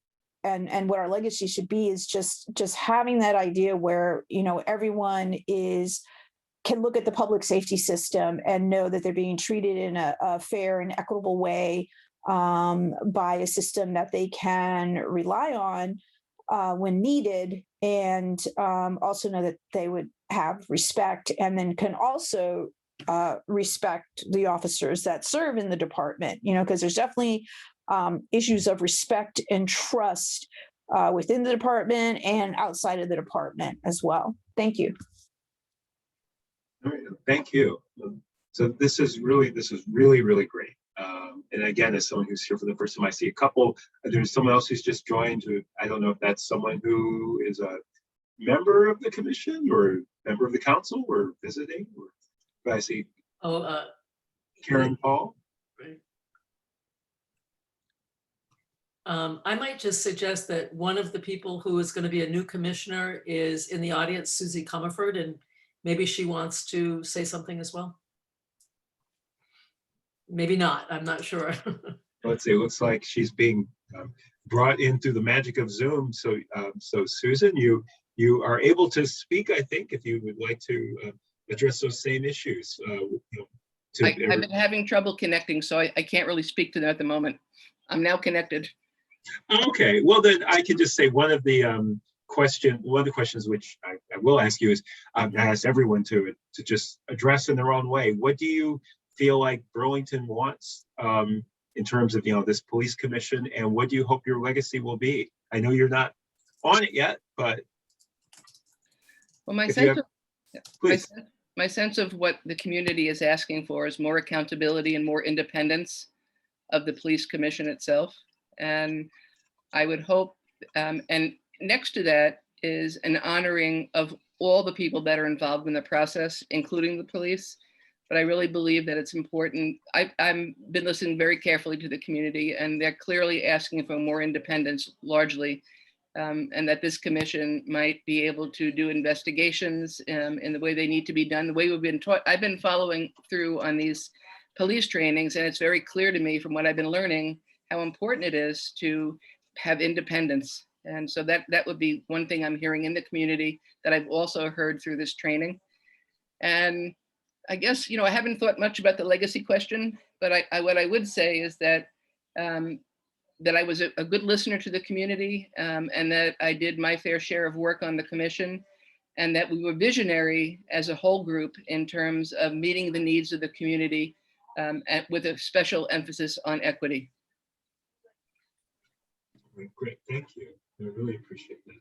E: and what our legacy should be is just having that idea where, everyone can look at the public safety system and know that they're being treated in a fair and equitable way by a system that they can rely on when needed, and also know that they would have respect, and then can also respect the officers that serve in the department, because there's definitely issues of respect and trust within the department and outside of the department as well. Thank you.
C: All right, thank you. So this is really, really great. And again, as someone who's here for the first time, I see a couple. There's someone else who's just joined. I don't know if that's someone who is a member of the commission or member of the council or visiting. But I see Karen Paul.
D: Right. I might just suggest that one of the people who is going to be a new commissioner is in the audience, Susie Comerford, and maybe she wants to say something as well. Maybe not, I'm not sure.
C: Let's see, it looks like she's being brought in through the magic of Zoom. So Susan, you are able to speak, I think, if you would like to address those same issues.
H: I've been having trouble connecting, so I can't really speak to that at the moment. I'm now connected.
C: Okay, well then I can just say one of the questions which I will ask you is, I ask everyone to just address in their own way. What do you feel like Burlington wants in terms of this police commission, and what do you hope your legacy will be? I know you're not on it yet, but
H: well, my sense of what the community is asking for is more accountability and more independence of the police commission itself. And I would hope, and next to that is an honoring of all the people that are involved in the process, including the police. But I really believe that it's important. I've been listening very carefully to the community, and they're clearly asking for more independence largely, and that this commission might be able to do investigations in the way they need to be done, the way we've been taught. I've been following through on these police trainings, and it's very clear to me from what I've been learning how important it is to have independence. And so that would be one thing I'm hearing in the community that I've also heard through this training. And I guess, I haven't thought much about the legacy question, but what I would say is that that I was a good listener to the community, and that I did my fair share of work on the commission. and that we were visionary as a whole group in terms of meeting the needs of the community, with a special emphasis on equity.
C: Great, thank you. I really appreciate that.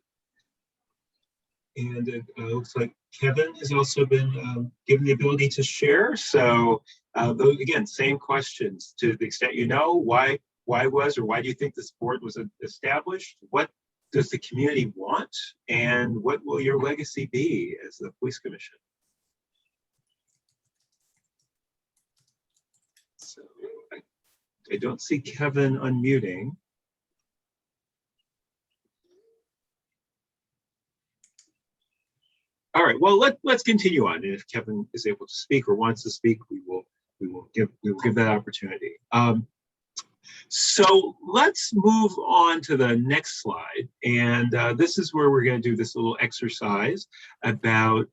C: And it looks like Kevin has also been given the ability to share. So those, again, same questions to the extent you know, why was or why do you think this board was established? What does the community want? And what will your legacy be as the police commission? So I don't see Kevin unmuting. All right, well, let's continue on. And if Kevin is able to speak or wants to speak, we will give that opportunity. So let's move on to the next slide. And this is where we're going to do this little exercise about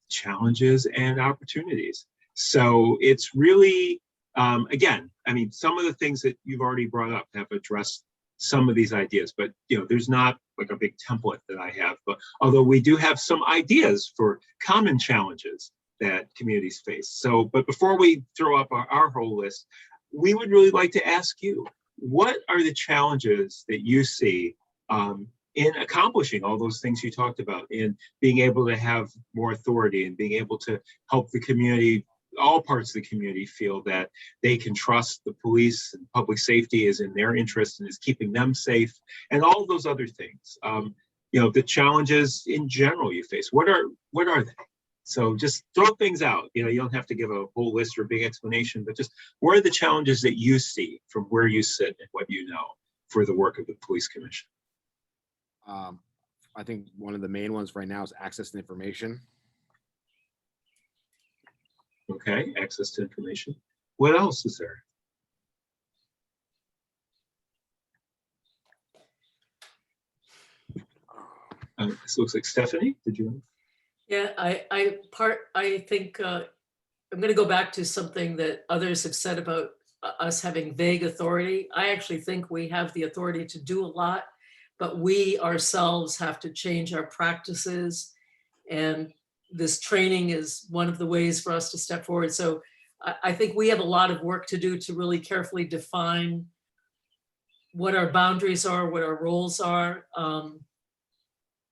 C: challenges and opportunities. So it's really, again, I mean, some of the things that you've already brought up have addressed some of these ideas, but there's not like a big template that I have, but although we do have some ideas for common challenges that communities face. So, but before we throw up our whole list, we would really like to ask you, what are the challenges that you see in accomplishing all those things you talked about, in being able to have more authority and being able to help the community, all parts of the community, feel that they can trust the police and public safety is in their interest and is keeping them safe, and all those other things. The challenges in general you face, what are they? So just throw things out. You don't have to give a whole list or a big explanation, but just what are the challenges that you see from where you sit and what you know for the work of the police commission?
A: I think one of the main ones right now is access to information.
C: Okay, access to information. What else is there? This looks like Stephanie. Did you?
D: Yeah, I think I'm going to go back to something that others have said about us having vague authority. I actually think we have the authority to do a lot, but we ourselves have to change our practices, and this training is one of the ways for us to step forward. So I think we have a lot of work to do to really carefully define what our boundaries are, what our roles are,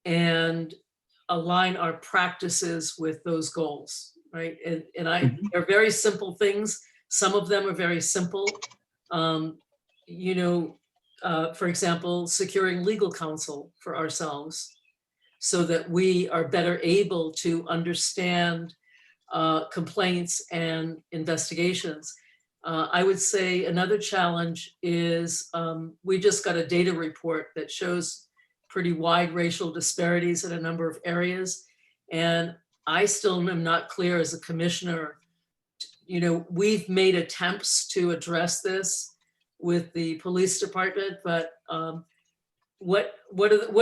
D: and align our practices with those goals, right? And they're very simple things. Some of them are very simple. For example, securing legal counsel for ourselves so that we are better able to understand complaints and investigations. I would say another challenge is we just got a data report that shows pretty wide racial disparities in a number of areas. And I still am not clear as a commissioner. We've made attempts to address this with the police department, but what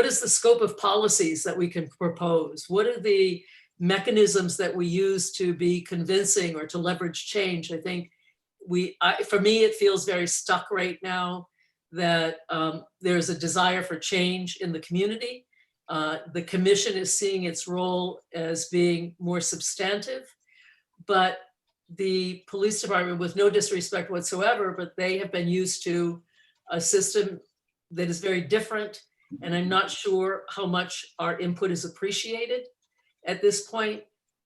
D: is the scope of policies that we can propose? What are the mechanisms that we use to be convincing or to leverage change? I think for me, it feels very stuck right now that there's a desire for change in the community. The commission is seeing its role as being more substantive, but the police department, with no disrespect whatsoever, but they have been used to a system that is very different. And I'm not sure how much our input is appreciated at this point.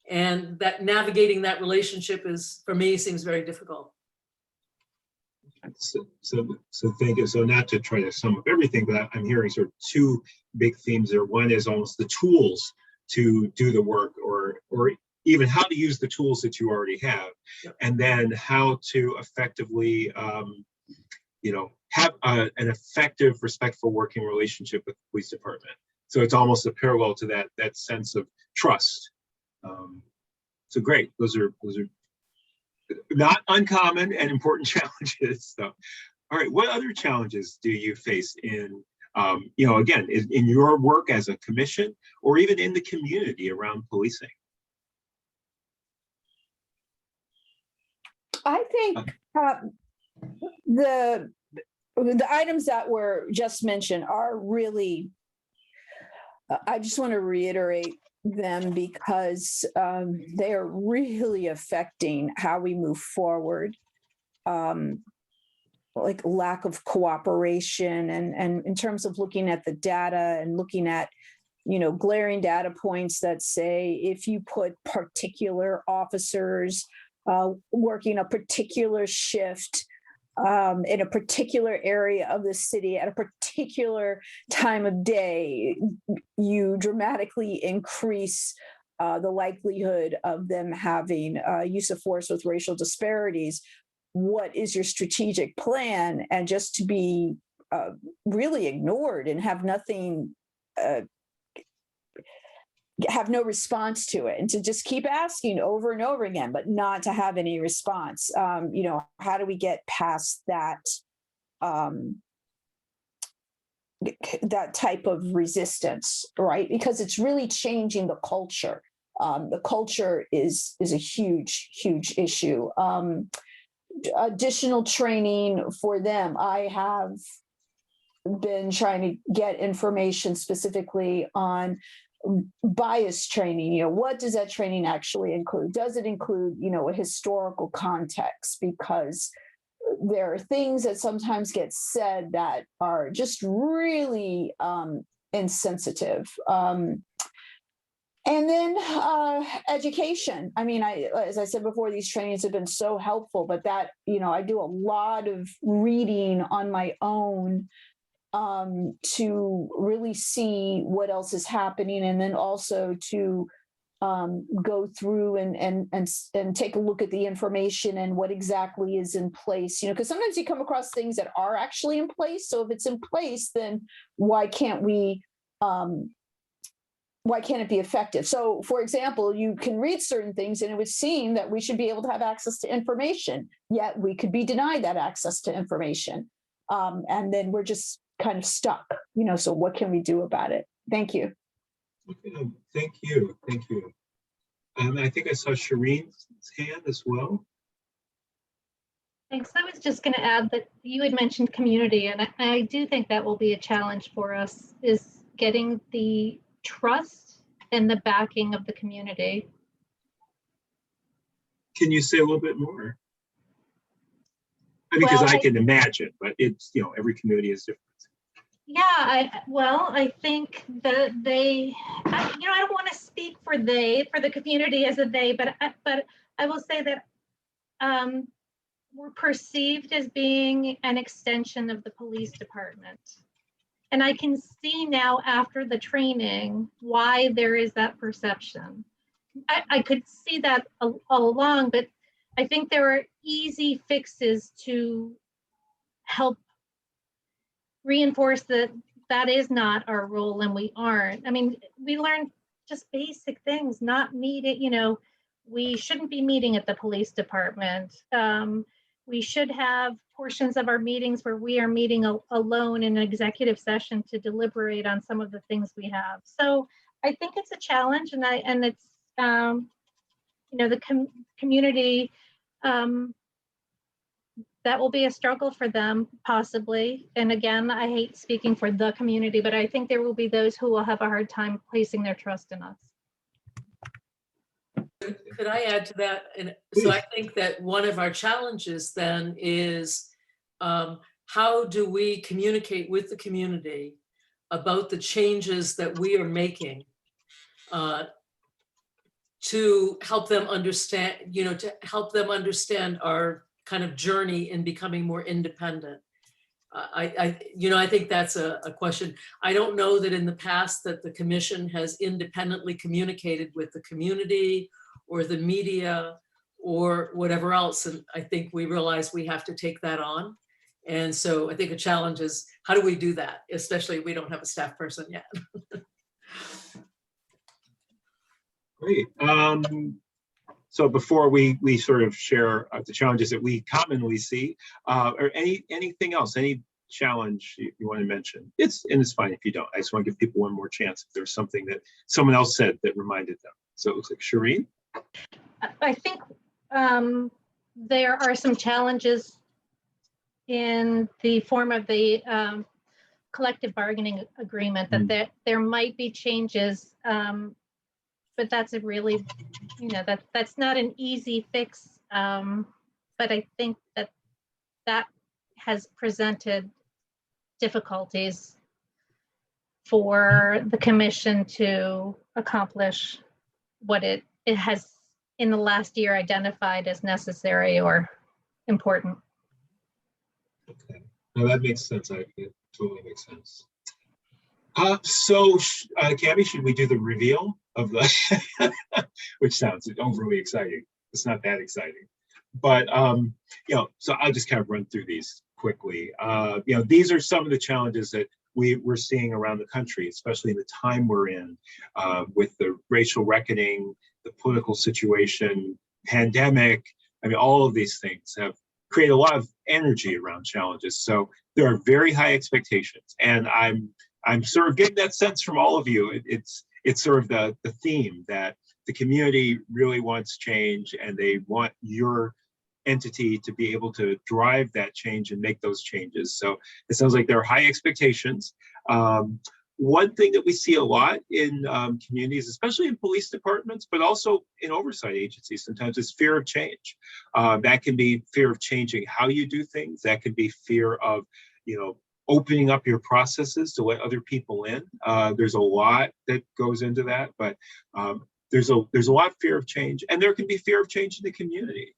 D: And that navigating that relationship for me, seems very difficult.
C: So thank you. So not to try to sum up everything, but I'm hearing sort of two big themes there. One is almost the tools to do the work, or even how to use the tools that you already have,
D: Yep.
C: And then how to effectively, have an effective, respectful working relationship with the police department. So it's almost a parallel to that sense of trust. So great. Those are not uncommon and important challenges. So, all right, what other challenges do you face in, again, in your work as a commission or even in the community around policing?
E: I think the items that were just mentioned are really, I just want to reiterate them because they are really affecting how we move forward. Like lack of cooperation and in terms of looking at the data and looking at, glaring data points that say if you put particular officers working a particular shift in a particular area of the city at a particular time of day, you dramatically increase the likelihood of them having use of force with racial disparities. What is your strategic plan? And just to be really ignored and have nothing, have no response to it, and to just keep asking over and over again, but not to have any response. How do we get past that, that type of resistance, right? Because it's really changing the culture. The culture is a huge, huge issue. Additional training for them. I have been trying to get information specifically on bias training. What does that training actually include? Does it include, a historical context? Because there are things that sometimes get said that are just really insensitive. And then education. I mean, as I said before, these trainings have been so helpful, but that, I do a lot of reading on my own to really see what else is happening, and then also to go through and take a look at the information and what exactly is in place. Because sometimes you come across things that are actually in place. So if it's in place, then why can't it be effective? So, for example, you can read certain things and it would seem that we should be able to have access to information, yet we could be denied that access to information. And then we're just kind of stuck, so what can we do about it? Thank you.
C: Okay, thank you. Thank you. I think I saw Shireen's hand as well.
F: Thanks. I was just going to add that you had mentioned community, and I do think that will be a challenge for us, is getting the trust and the backing of the community.
C: Can you say a little bit more? Because I can imagine, but it's, every community is different.
F: Yeah, I think that I don't want to speak for the community as a they, but I will say that we're perceived as being an extension of the police department. And I can see now after the training why there is that perception. I could see that all along, but I think there are easy fixes to help reinforce that is not our role and we aren't. I mean, we learn just basic things, not meeting, we shouldn't be meeting at the police department. We should have portions of our meetings where we are meeting alone in an executive session to deliberate on some of the things we have. So I think it's a challenge, and it's the community, that will be a struggle for them possibly. And again, I hate speaking for the community, but I think there will be those who will have a hard time placing their trust in us.
D: Could I add to that? And so I think that one of our challenges then is how do we communicate with the community about the changes that we are making to help them understand, to help them understand our kind of journey in becoming more independent. I think that's a question. I don't know that in the past that the commission has independently communicated with the community or the media or whatever else. And I think we realize we have to take that on. And so I think a challenge is, how do we do that? Especially if we don't have a staff person yet.
C: Great. So before we sort of share the challenges that we commonly see, or anything else, any challenge you want to mention? It's fine if you don't. I just want to give people one more chance if there's something that someone else said that reminded them. So it looks like Shireen.
F: I think there are some challenges in the form of the collective bargaining agreement, that there might be changes but that's a really, that's not an easy fix. But I think that has presented difficulties for the commission to accomplish what it has in the last year identified as necessary or important.
C: Okay, now that makes sense. It totally makes sense. So, Cammie, should we do the reveal of the, which sounds overly exciting. It's not that exciting, but so I'll just kind of run through these quickly. These are some of the challenges that we're seeing around the country, especially in the time we're in, with the racial reckoning, the political situation, pandemic. I mean, all of these things have created a lot of energy around challenges. So there are very high expectations, and I'm sort of getting that sense from all of you. It's sort of the theme that the community really wants change, and they want your entity to be able to drive that change and make those changes. So it sounds like there are high expectations. One thing that we see a lot in communities, especially in police departments, but also in oversight agencies, sometimes is fear of change. That can be fear of changing how you do things. That can be fear of, opening up your processes to let other people in. There's a lot that goes into that, but there's a lot of fear of change, and there can be fear of change in the community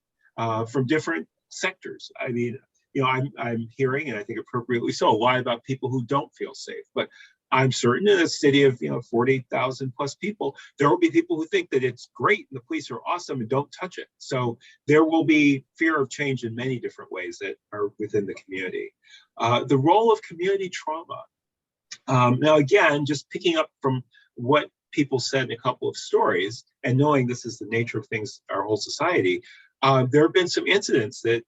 C: from different sectors. I mean, I'm hearing, and I think appropriately so, a lot about people who don't feel safe, but I'm certain in a city of 40,000 plus people, there will be people who think that it's great and the police are awesome and don't touch it. So there will be fear of change in many different ways that are within the community. The role of community trauma. Now, again, just picking up from what people said in a couple of stories, and knowing this is the nature of things, our whole society, there have been some incidents that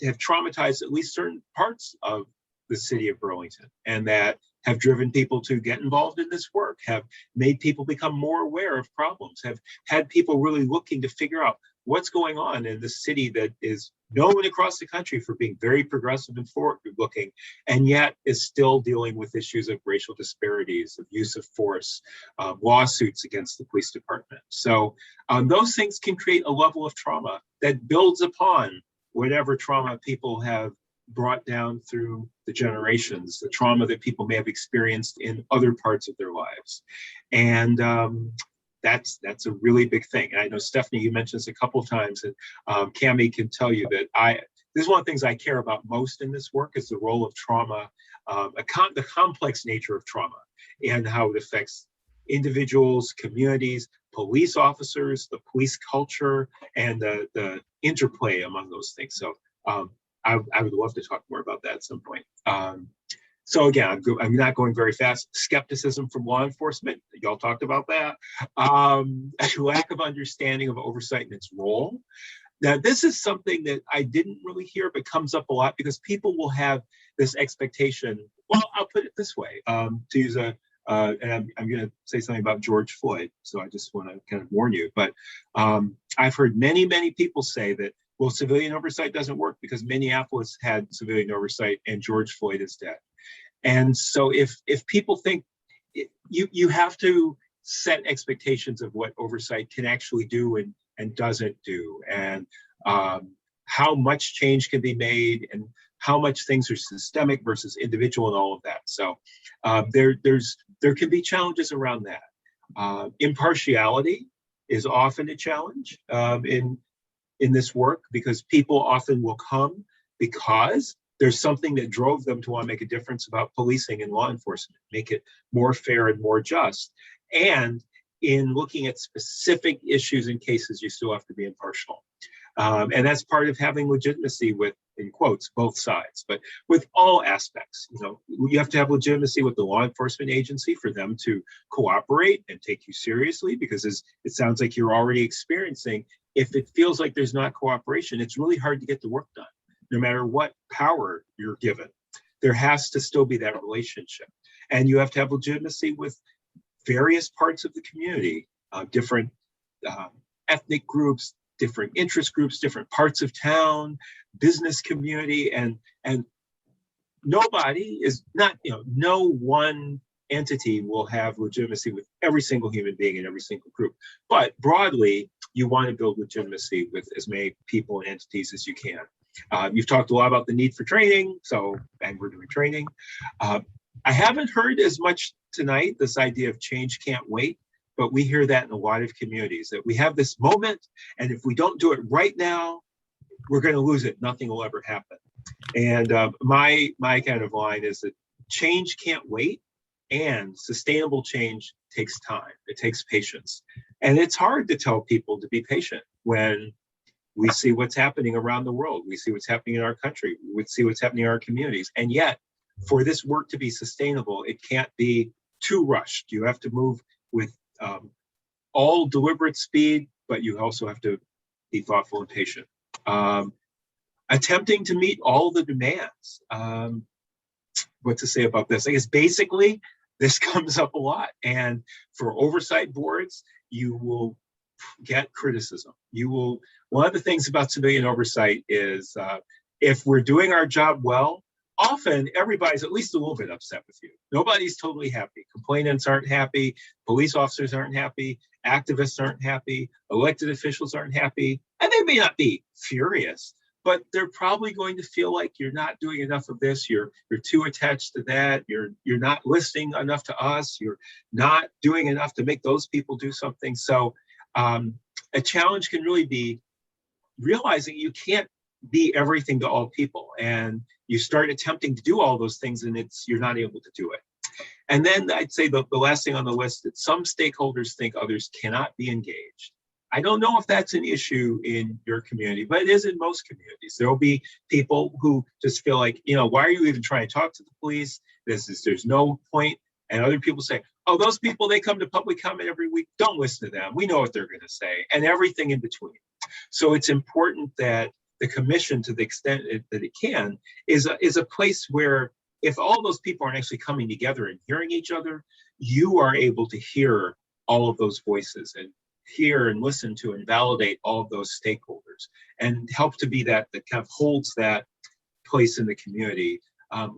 C: have traumatized at least certain parts of the city of Burlington, and that have driven people to get involved in this work, have made people become more aware of problems, have had people really looking to figure out what's going on in the city that is known across the country for being very progressive and forward-looking, and yet is still dealing with issues of racial disparities, of use of force, lawsuits against the police department. So those things can create a level of trauma that builds upon whatever trauma people have brought down through the generations, the trauma that people may have experienced in other parts of their lives. And that's a really big thing. And I know, Stephanie, you mentioned this a couple of times, and Cammie can tell you that this is one of the things I care about most in this work, is the role of trauma, the complex nature of trauma, and how it affects individuals, communities, police officers, the police culture, and the interplay among those things. So I would love to talk more about that at some point. So again, I'm not going very fast. Skepticism from law enforcement, y'all talked about that. Lack of understanding of oversight and its role. Now, this is something that I didn't really hear, but comes up a lot because people will have this expectation. Well, I'll put it this way, to use and I'm going to say something about George Floyd, so I just want to kind of warn you. But I've heard many, many people say that, well, civilian oversight doesn't work because Minneapolis had civilian oversight and George Floyd is dead. And so if people think, you have to set expectations of what oversight can actually do and doesn't do, and how much change can be made, and how much things are systemic versus individual, and all of that. So there can be challenges around that. Impartiality is often a challenge in this work, because people often will come because there's something that drove them to want to make a difference about policing and law enforcement, make it more fair and more just. And in looking at specific issues and cases, you still have to be impartial. And that's part of having legitimacy with, in quotes, both sides, but with all aspects. You have to have legitimacy with the law enforcement agency for them to cooperate and take you seriously, because it sounds like you're already experiencing, if it feels like there's not cooperation, it's really hard to get the work done, no matter what power you're given. There has to still be that relationship. And you have to have legitimacy with various parts of the community, different ethnic groups, different interest groups, different parts of town, business community, and nobody is not, no one entity will have legitimacy with every single human being in every single group. But broadly, you want to build legitimacy with as many people and entities as you can. You've talked a lot about the need for training, and we're doing training. I haven't heard as much tonight, this idea of change can't wait, but we hear that in a lot of communities, that we have this moment, and if we don't do it right now, we're going to lose it. Nothing will ever happen. And my kind of line is that change can't wait, and sustainable change takes time. It takes patience. And it's hard to tell people to be patient when we see what's happening around the world. We see what's happening in our country. We see what's happening in our communities. And yet, for this work to be sustainable, it can't be too rushed. You have to move with all deliberate speed, but you also have to be thoughtful and patient. Attempting to meet all the demands. What to say about this? I guess basically, this comes up a lot. And for oversight boards, you will get criticism. One of the things about civilian oversight is if we're doing our job well, often everybody's at least a little bit upset with you. Nobody's totally happy. Complainants aren't happy. Police officers aren't happy. Activists aren't happy. Elected officials aren't happy. And they may not be furious, but they're probably going to feel like you're not doing enough of this. You're too attached to that. You're not listening enough to us. You're not doing enough to make those people do something. So a challenge can really be realizing you can't be everything to all people, and you start attempting to do all those things and you're not able to do it. And then I'd say the last thing on the list, that some stakeholders think others cannot be engaged. I don't know if that's an issue in your community, but it is in most communities. There'll be people who just feel like, why are you even trying to talk to the police? There's no point. And other people say, oh, those people, they come to public comment every week. Don't listen to them. We know what they're going to say, and everything in between. So it's important that the commission, to the extent that it can, is a place where if all those people aren't actually coming together and hearing each other, you are able to hear all of those voices and hear and listen to and validate all of those stakeholders, and help to be that kind of holds that place in the community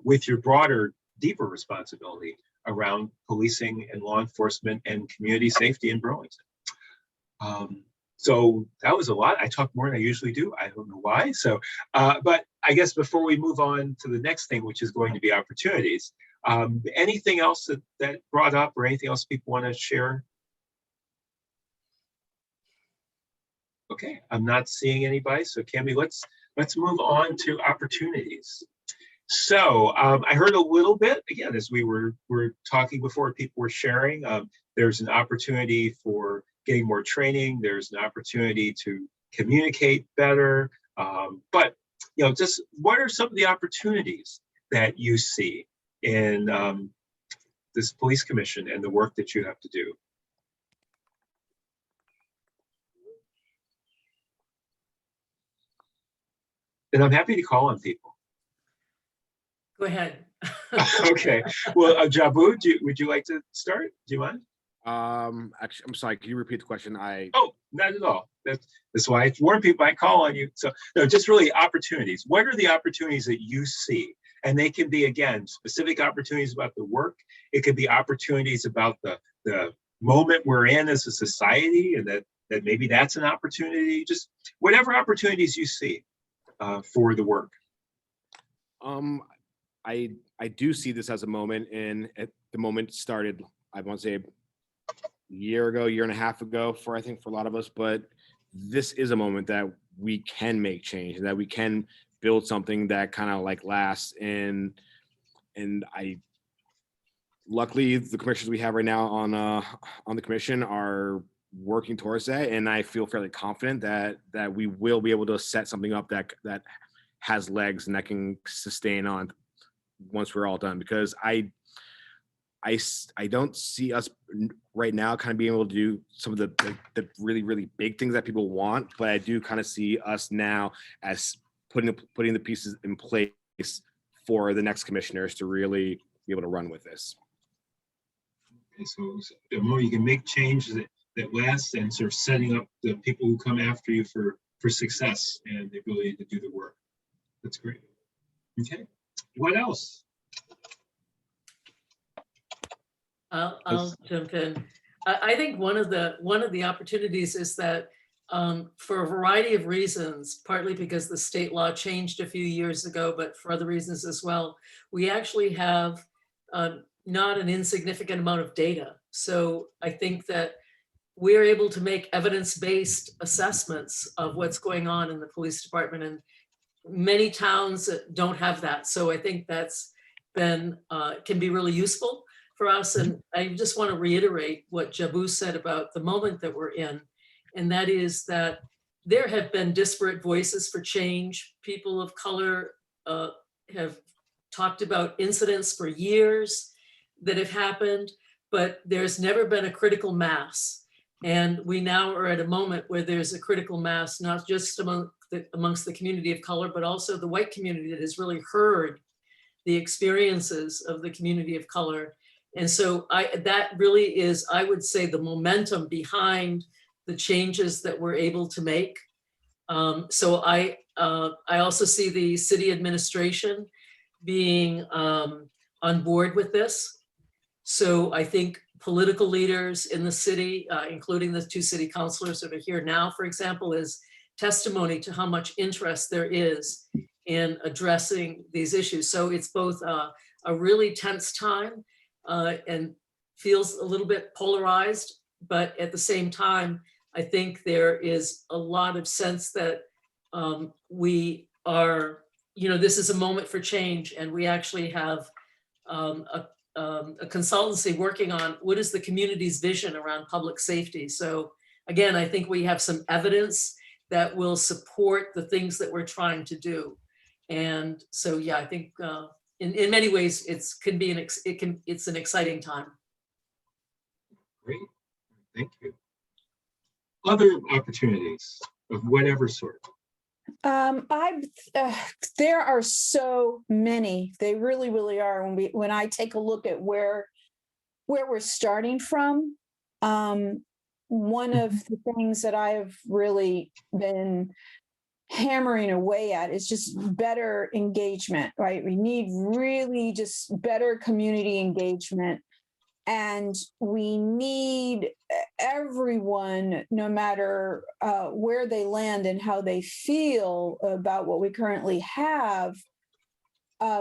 C: with your broader, deeper responsibility around policing and law enforcement and community safety in Burlington. So that was a lot. I talk more than I usually do. I don't know why. So, but I guess before we move on to the next thing, which is going to be opportunities, anything else that brought up, or anything else people want to share? Okay, I'm not seeing anybody. So Cami, let's move on to opportunities. So I heard a little bit, again, as we were talking before, people were sharing, there's an opportunity for getting more training. There's an opportunity to communicate better. But, just what are some of the opportunities that you see in this police commission and the work that you have to do? And I'm happy to call on people.
D: Go ahead.
C: Okay. Well, Jabu, would you like to start? Do you mind?
A: Actually, I'm sorry. Can you repeat the question?
C: Oh, not at all. That's why I warn people I call on you. So no, just really opportunities. What are the opportunities that you see? And they can be, again, specific opportunities about the work. It could be opportunities about the moment we're in as a society, and that maybe that's an opportunity. Just whatever opportunities you see for the work.
A: I do see this as a moment, and the moment started, I want to say, year and a half ago I think for a lot of us, but this is a moment that we can make change and that we can build something that kind of like lasts. And luckily the commissioners we have right now on the commission are working towards that, and I feel fairly confident that we will be able to set something up that has legs and that can sustain on once we're all done, because I don't see us right now kind of being able to do some of the really, really big things that people want, but I do kind of see us now as putting the pieces in place for the next commissioners to really be able to run with this.
C: Okay, so the more you can make changes that last, and sort of setting up the people who come after you for success and the ability to do the work. That's great. Okay, what else?
D: I'll jump in. I think one of the opportunities is that for a variety of reasons, partly because the state law changed a few years ago, but for other reasons as well, we actually have not an insignificant amount of data. So I think that we're able to make evidence-based assessments of what's going on in the police department, and many towns don't have that. So I think that's been, can be really useful for us. And I just want to reiterate what Jabu said about the moment that we're in. And that is that there have been disparate voices for change. People of color have talked about incidents for years that have happened, but there's never been a critical mass. And we now are at a moment where there's a critical mass, not just amongst the community of color, but also the white community that has really heard the experiences of the community of color. And so that really is, I would say, the momentum behind the changes that we're able to make. So I also see the city administration being on board with this. So I think political leaders in the city, including the 2 city councilors that are here now, for example, is testimony to how much interest there is in addressing these issues. So it's both a really tense time and feels a little bit polarized, but at the same time, I think there is a lot of sense that we are, this is a moment for change, and we actually have a consultancy working on what is the community's vision around public safety. So again, I think we have some evidence that will support the things that we're trying to do. And so, yeah, I think in many ways it's an exciting time.
C: Great, thank you. Other opportunities of whatever sort.
E: There are so many. They really, really are. When I take a look at where we're starting from, one of the things that I have really been hammering away at is just better engagement, right? We need really just better community engagement. And we need everyone, no matter where they land and how they feel about what we currently have,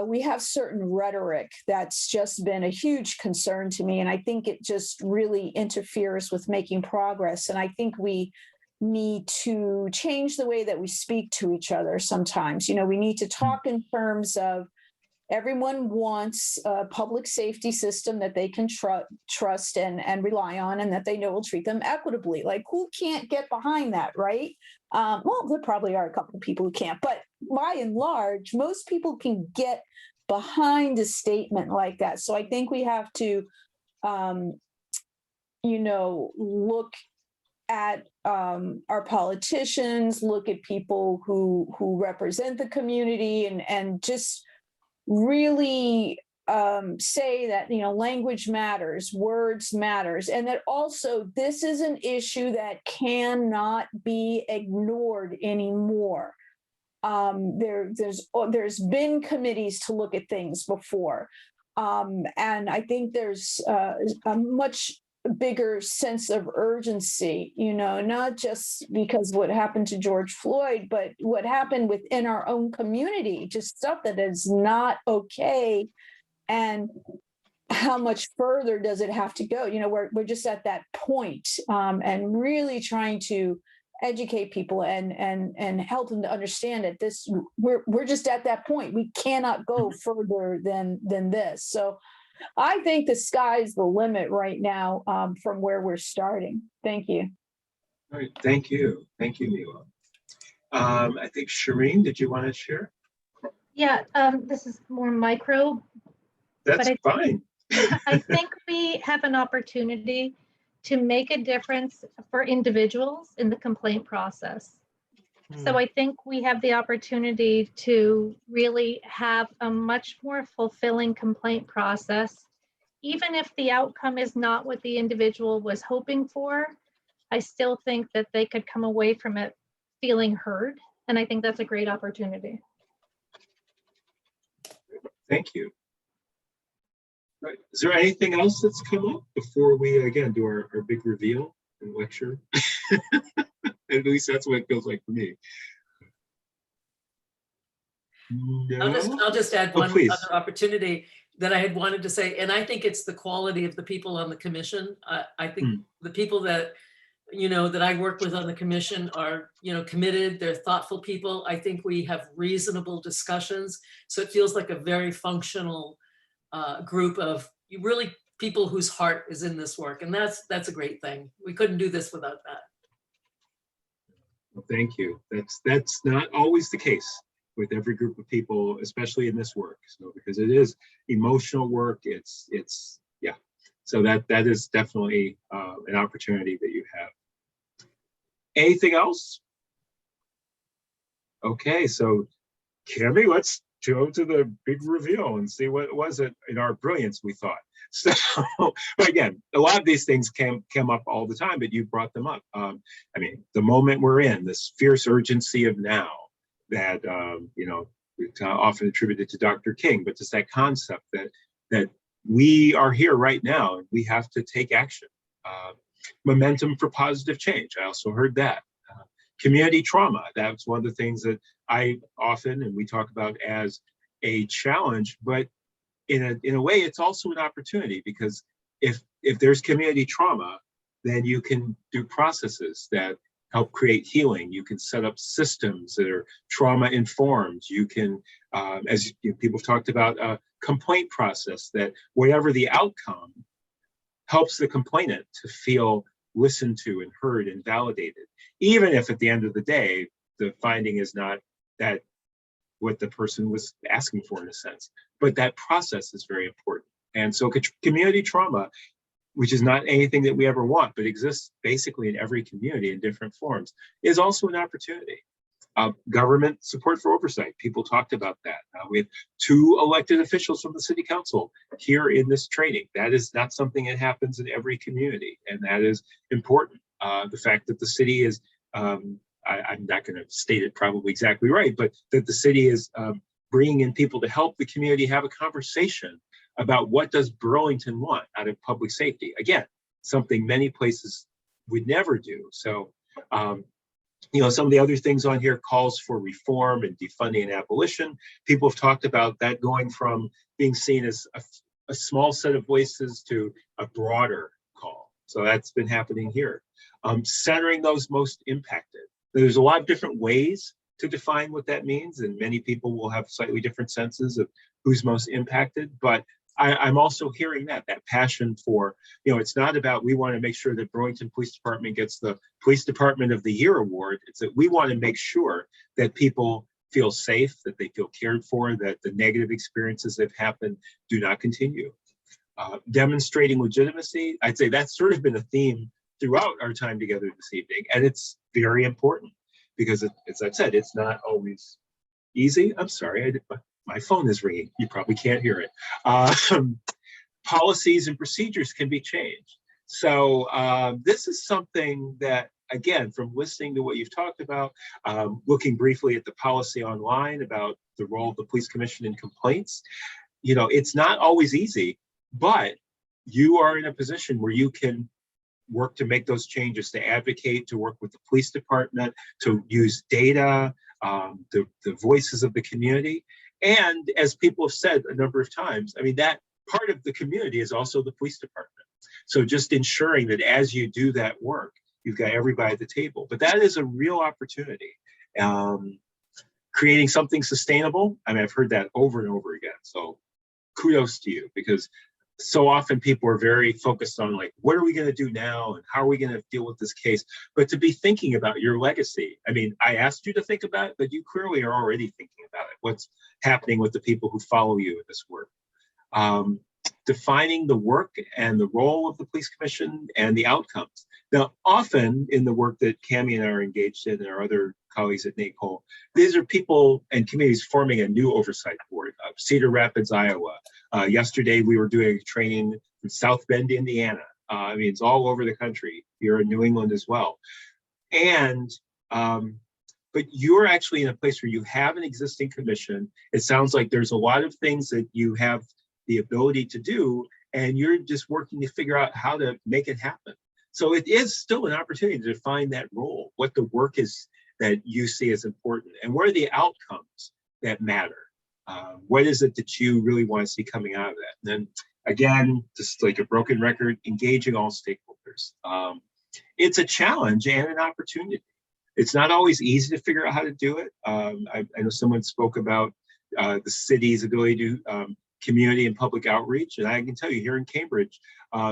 E: we have certain rhetoric that's just been a huge concern to me. And I think it just really interferes with making progress. And I think we need to change the way that we speak to each other sometimes. We need to talk in terms of everyone wants a public safety system that they can trust and rely on, and that they know will treat them equitably. Like, who can't get behind that, right? Well, there probably are a couple of people who can't, but by and large, most people can get behind a statement like that. So I think we have to, look at our politicians, look at people who represent the community, and just really say that language matters, words matters, and that also this is an issue that cannot be ignored anymore. There's been committees to look at things before, and I think there's a much bigger sense of urgency, not just because of what happened to George Floyd, but what happened within our own community, just stuff that is not okay. And how much further does it have to go? We're just at that point, and really trying to educate people and help them to understand that we're just at that point. We cannot go further than this. So I think the sky's the limit right now, from where we're starting. Thank you.
C: All right, thank you. Thank you, Mila. I think Shireen, did you want to share?
F: Yeah, this is more micro.
C: That's fine.
F: I think we have an opportunity to make a difference for individuals in the complaint process. So I think we have the opportunity to really have a much more fulfilling complaint process. Even if the outcome is not what the individual was hoping for, I still think that they could come away from it feeling heard. And I think that's a great opportunity.
C: Thank you. Right. Is there anything else that's come up before we again do our big reveal and lecture? At least that's what it feels like for me. No?
D: I'll just add
C: Oh,
D: one
C: please.
D: other opportunity that I had wanted to say, and I think it's the quality of the people on the commission. I think the people that, that I work with on the commission are, committed, they're thoughtful people. I think we have reasonable discussions. So it feels like a very functional group of really people whose heart is in this work. And that's a great thing. We couldn't do this without that.
C: Well, thank you. That's not always the case with every group of people, especially in this work. So because it is emotional work, it's yeah. So that is definitely an opportunity that you have. Anything else? Okay, so Cami, let's go to the big reveal and see what was it in our brilliance we thought. So, but again, a lot of these things came up all the time, but you brought them up. I mean, the moment we're in, this fierce urgency of now that, it's often attributed to Dr. King, but just that concept that we are here right now and we have to take action. Momentum for positive change. I also heard that. Community trauma. That's one of the things that I often, and we talk about as a challenge, but in a way, it's also an opportunity, because if there's community trauma, then you can do processes that help create healing. You can set up systems that are trauma informed. You can, as people have talked about, a complaint process that whatever the outcome helps the complainant to feel listened to and heard and validated, even if at the end of the day, the finding is not that what the person was asking for in a sense, but that process is very important. And so community trauma, which is not anything that we ever want, but exists basically in every community in different forms, is also an opportunity. Government support for oversight. People talked about that. We have 2 elected officials from the city council here in this training. That is not something that happens in every community, and that is important. The fact that the city is, I'm not going to state it probably exactly right, but that the city is bringing in people to help the community have a conversation about what does Burlington want out of public safety. Again, something many places would never do. So, some of the other things on here, calls for reform and defunding and abolition. People have talked about that going from being seen as a small set of voices to a broader call. So that's been happening here. Centering those most impacted. There's a lot of different ways to define what that means, and many people will have slightly different senses of who's most impacted, but I'm also hearing that passion for, it's not about we want to make sure that Burlington Police Department gets the Police Department of the Year award. It's that we want to make sure that people feel safe, that they feel cared for, that the negative experiences that have happened do not continue. Demonstrating legitimacy, I'd say that's sort of been a theme throughout our time together this evening, and it's very important because, as I've said, it's not always easy. I'm sorry, my phone is ringing. You probably can't hear it. Policies and procedures can be changed. So this is something that, again, from listening to what you've talked about, looking briefly at the policy online about the role of the police commission in complaints, it's not always easy, but you are in a position where you can work to make those changes, to advocate, to work with the police department, to use data, the voices of the community. And as people have said a number of times, I mean, that part of the community is also the police department. So just ensuring that as you do that work, you've got everybody at the table. But that is a real opportunity. Creating something sustainable. I mean, I've heard that over and over again. So kudos to you, because so often people are very focused on like, what are we going to do now? And how are we going to deal with this case? But to be thinking about your legacy. I mean, I asked you to think about it, but you clearly are already thinking about it. What's happening with the people who follow you in this work? Defining the work and the role of the police commission and the outcomes. Now, often in the work that Cami and I are engaged in and our other colleagues at NACOLE, these are people and communities forming a new oversight board. Cedar Rapids, Iowa. Yesterday, we were doing training in South Bend, Indiana. I mean, it's all over the country, here in New England as well. And, but you're actually in a place where you have an existing commission. It sounds like there's a lot of things that you have the ability to do, and you're just working to figure out how to make it happen. So it is still an opportunity to define that role, what the work is that you see as important, and what are the outcomes that matter. What is it that you really want to see coming out of that? And then again, just like a broken record, engaging all stakeholders. It's a challenge and an opportunity. It's not always easy to figure out how to do it. I know someone spoke about the city's ability to community and public outreach, and I can tell you here in Cambridge,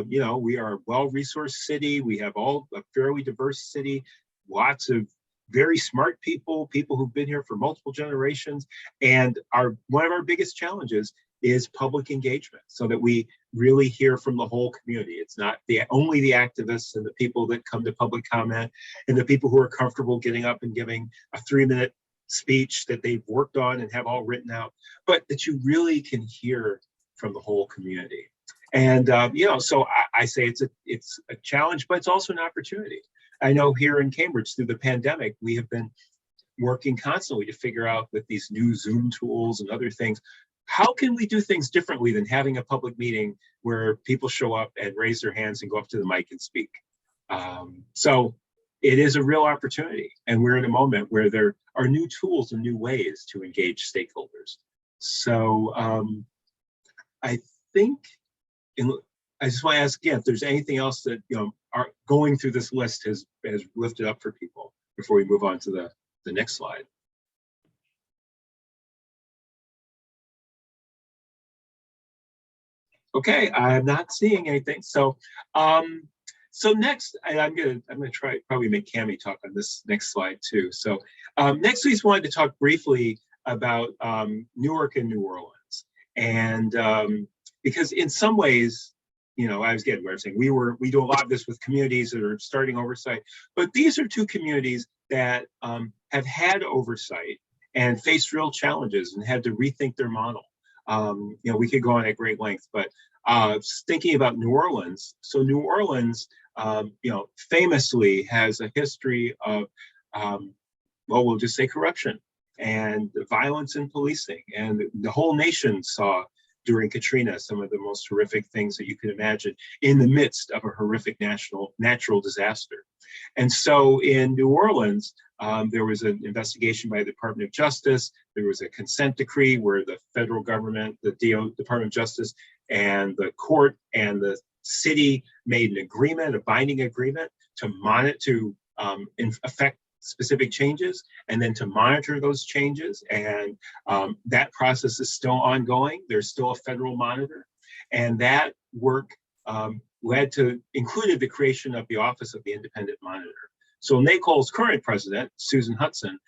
C: you know, we are a well-resourced city. We have a fairly diverse city, lots of very smart people, people who've been here for multiple generations, and one of our biggest challenges is public engagement, so that we really hear from the whole community. It's not only the activists and the people that come to public comment and the people who are comfortable getting up and giving a 3-minute speech that they've worked on and have all written out, but that you really can hear from the whole community. And you know, so I say it's a challenge, but it's also an opportunity. I know here in Cambridge through the pandemic, we have been working constantly to figure out with these new Zoom tools and other things, how can we do things differently than having a public meeting where people show up and raise their hands and go up to the mic and speak? So it is a real opportunity, and we're in a moment where there are new tools and new ways to engage stakeholders. So I think, I just want to ask again if there's anything else that, you know, are going through this list has lifted up for people before we move on to the next slide. Okay, I'm not seeing anything. So, so next, I'm gonna try probably make Cami talk on this next slide too. So, next we just wanted to talk briefly about Newark and New Orleans, and because in some ways, you know, I was getting where I'm saying we do a lot of this with communities that are starting Oversight, but these are two communities that have had oversight and faced real challenges and had to rethink their model. You know, we could go on at great length, but thinking about New Orleans. So New Orleans, you know, famously has a history of, well, we'll just say corruption and violence in policing. And the whole nation saw during Katrina some of the most horrific things that you could imagine in the midst of a horrific natural disaster. And so in New Orleans, there was an investigation by the Department of Justice. There was a consent decree where the federal government, the Department of Justice, and the court and the city made an agreement, a binding agreement, to affect specific changes and then to monitor those changes. And that process is still ongoing. There's still a federal monitor. And that work included the creation of the Office of the Independent Monitor. So NACOLE's current president, Susan Hudson,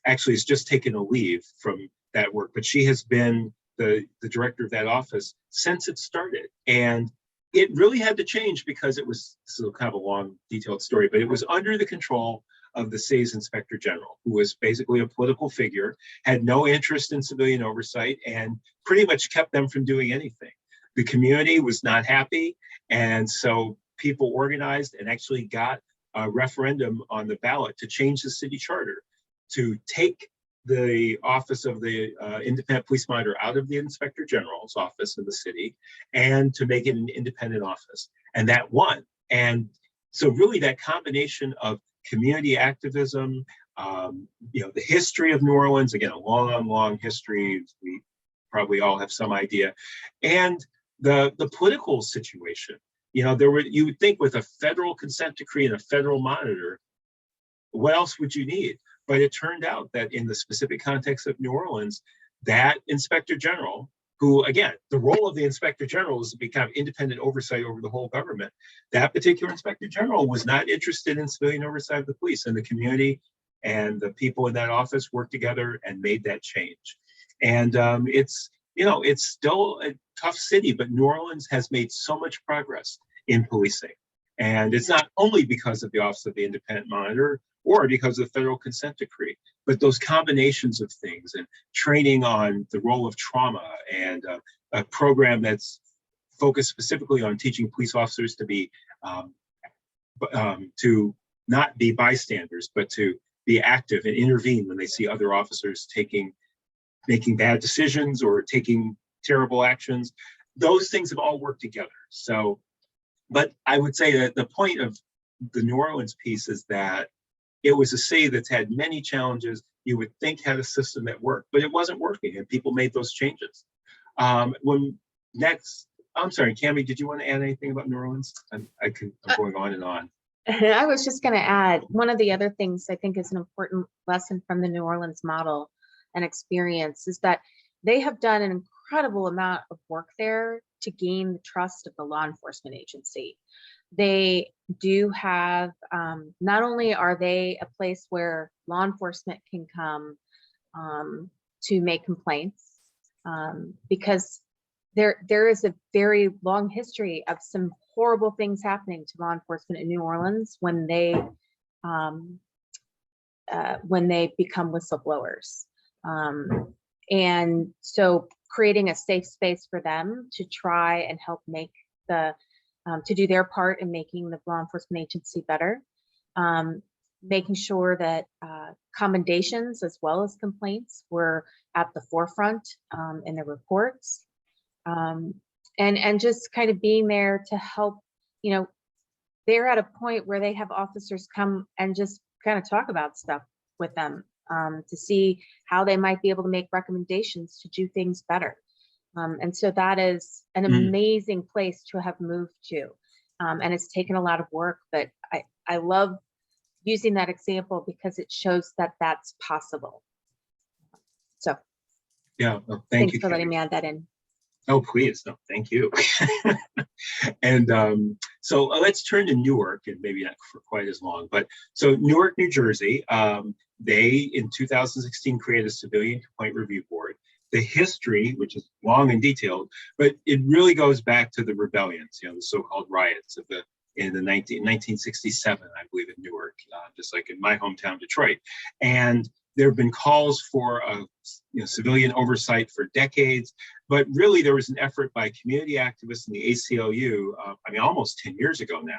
C: actually has just taken a leave from that work, but she has been the director of that office since it started. And it really had to change because this is kind of a long, detailed story, but it was under the control of the city's inspector general, who was basically a political figure, had no interest in civilian oversight, and pretty much kept them from doing anything. The community was not happy, and so people organized and actually got a referendum on the ballot to change the city charter, to take the office of the independent police monitor out of the inspector general's office in the city and to make it an independent office. And that won. And so really that combination of community activism, you know, the history of New Orleans, again, a long, long history, we probably all have some idea, and the political situation. You know, you would think with a federal consent decree and a federal monitor, what else would you need? But it turned out that in the specific context of New Orleans, that inspector general, who, again, the role of the inspector general is to become independent oversight over the whole government. That particular inspector general was not interested in civilian oversight of the police, and the community and the people in that office worked together and made that change. And it's, you know, it's still a tough city, but New Orleans has made so much progress in policing. And it's not only because of the Office of the Independent Monitor or because of the federal consent decree, but those combinations of things and training on the role of trauma and a program that's focused specifically on teaching police officers to be, to not be bystanders, but to be active and intervene when they see other officers making bad decisions or taking terrible actions. those things have all worked together. So, but I would say that the point of the New Orleans piece is that it was a city that's had many challenges. You would think had a system that worked, but it wasn't working, and people made those changes. I'm sorry, Cammie, did you want to add anything about New Orleans? I'm going on and on.
B: I was just going to add, one of the other things I think is an important lesson from the New Orleans model and experience is that they have done an incredible amount of work there to gain the trust of the law enforcement agency. They do have, not only are they a place where law enforcement can come to make complaints, because there is a very long history of some horrible things happening to law enforcement in New Orleans when they become whistleblowers. And so creating a safe space for them to try and help make to do their part in making the law enforcement agency better, making sure that commendations as well as complaints were at the forefront in the reports, and just kind of being there to help. You know, they're at a point where they have officers come and just kind of talk about stuff with them to see how they might be able to make recommendations to do things better. And so that is an amazing place to have moved to. And it's taken a lot of work, but I love using that example because it shows that that's possible. So
C: yeah, well,
B: thanks
C: you
B: for letting
C: Cammie.
B: me add that in.
C: Oh, please, no, thank you. And so let's turn to Newark, and maybe not for quite as long, but so Newark, New Jersey, they in 2016 created a civilian complaint review board. The history, which is long and detailed, but it really goes back to the rebellions, the so-called riots in 1967, I believe, in Newark, just like in my hometown, Detroit. And there have been calls for civilian oversight for decades, but really there was an effort by community activists in the ACLU, almost 10 years ago now,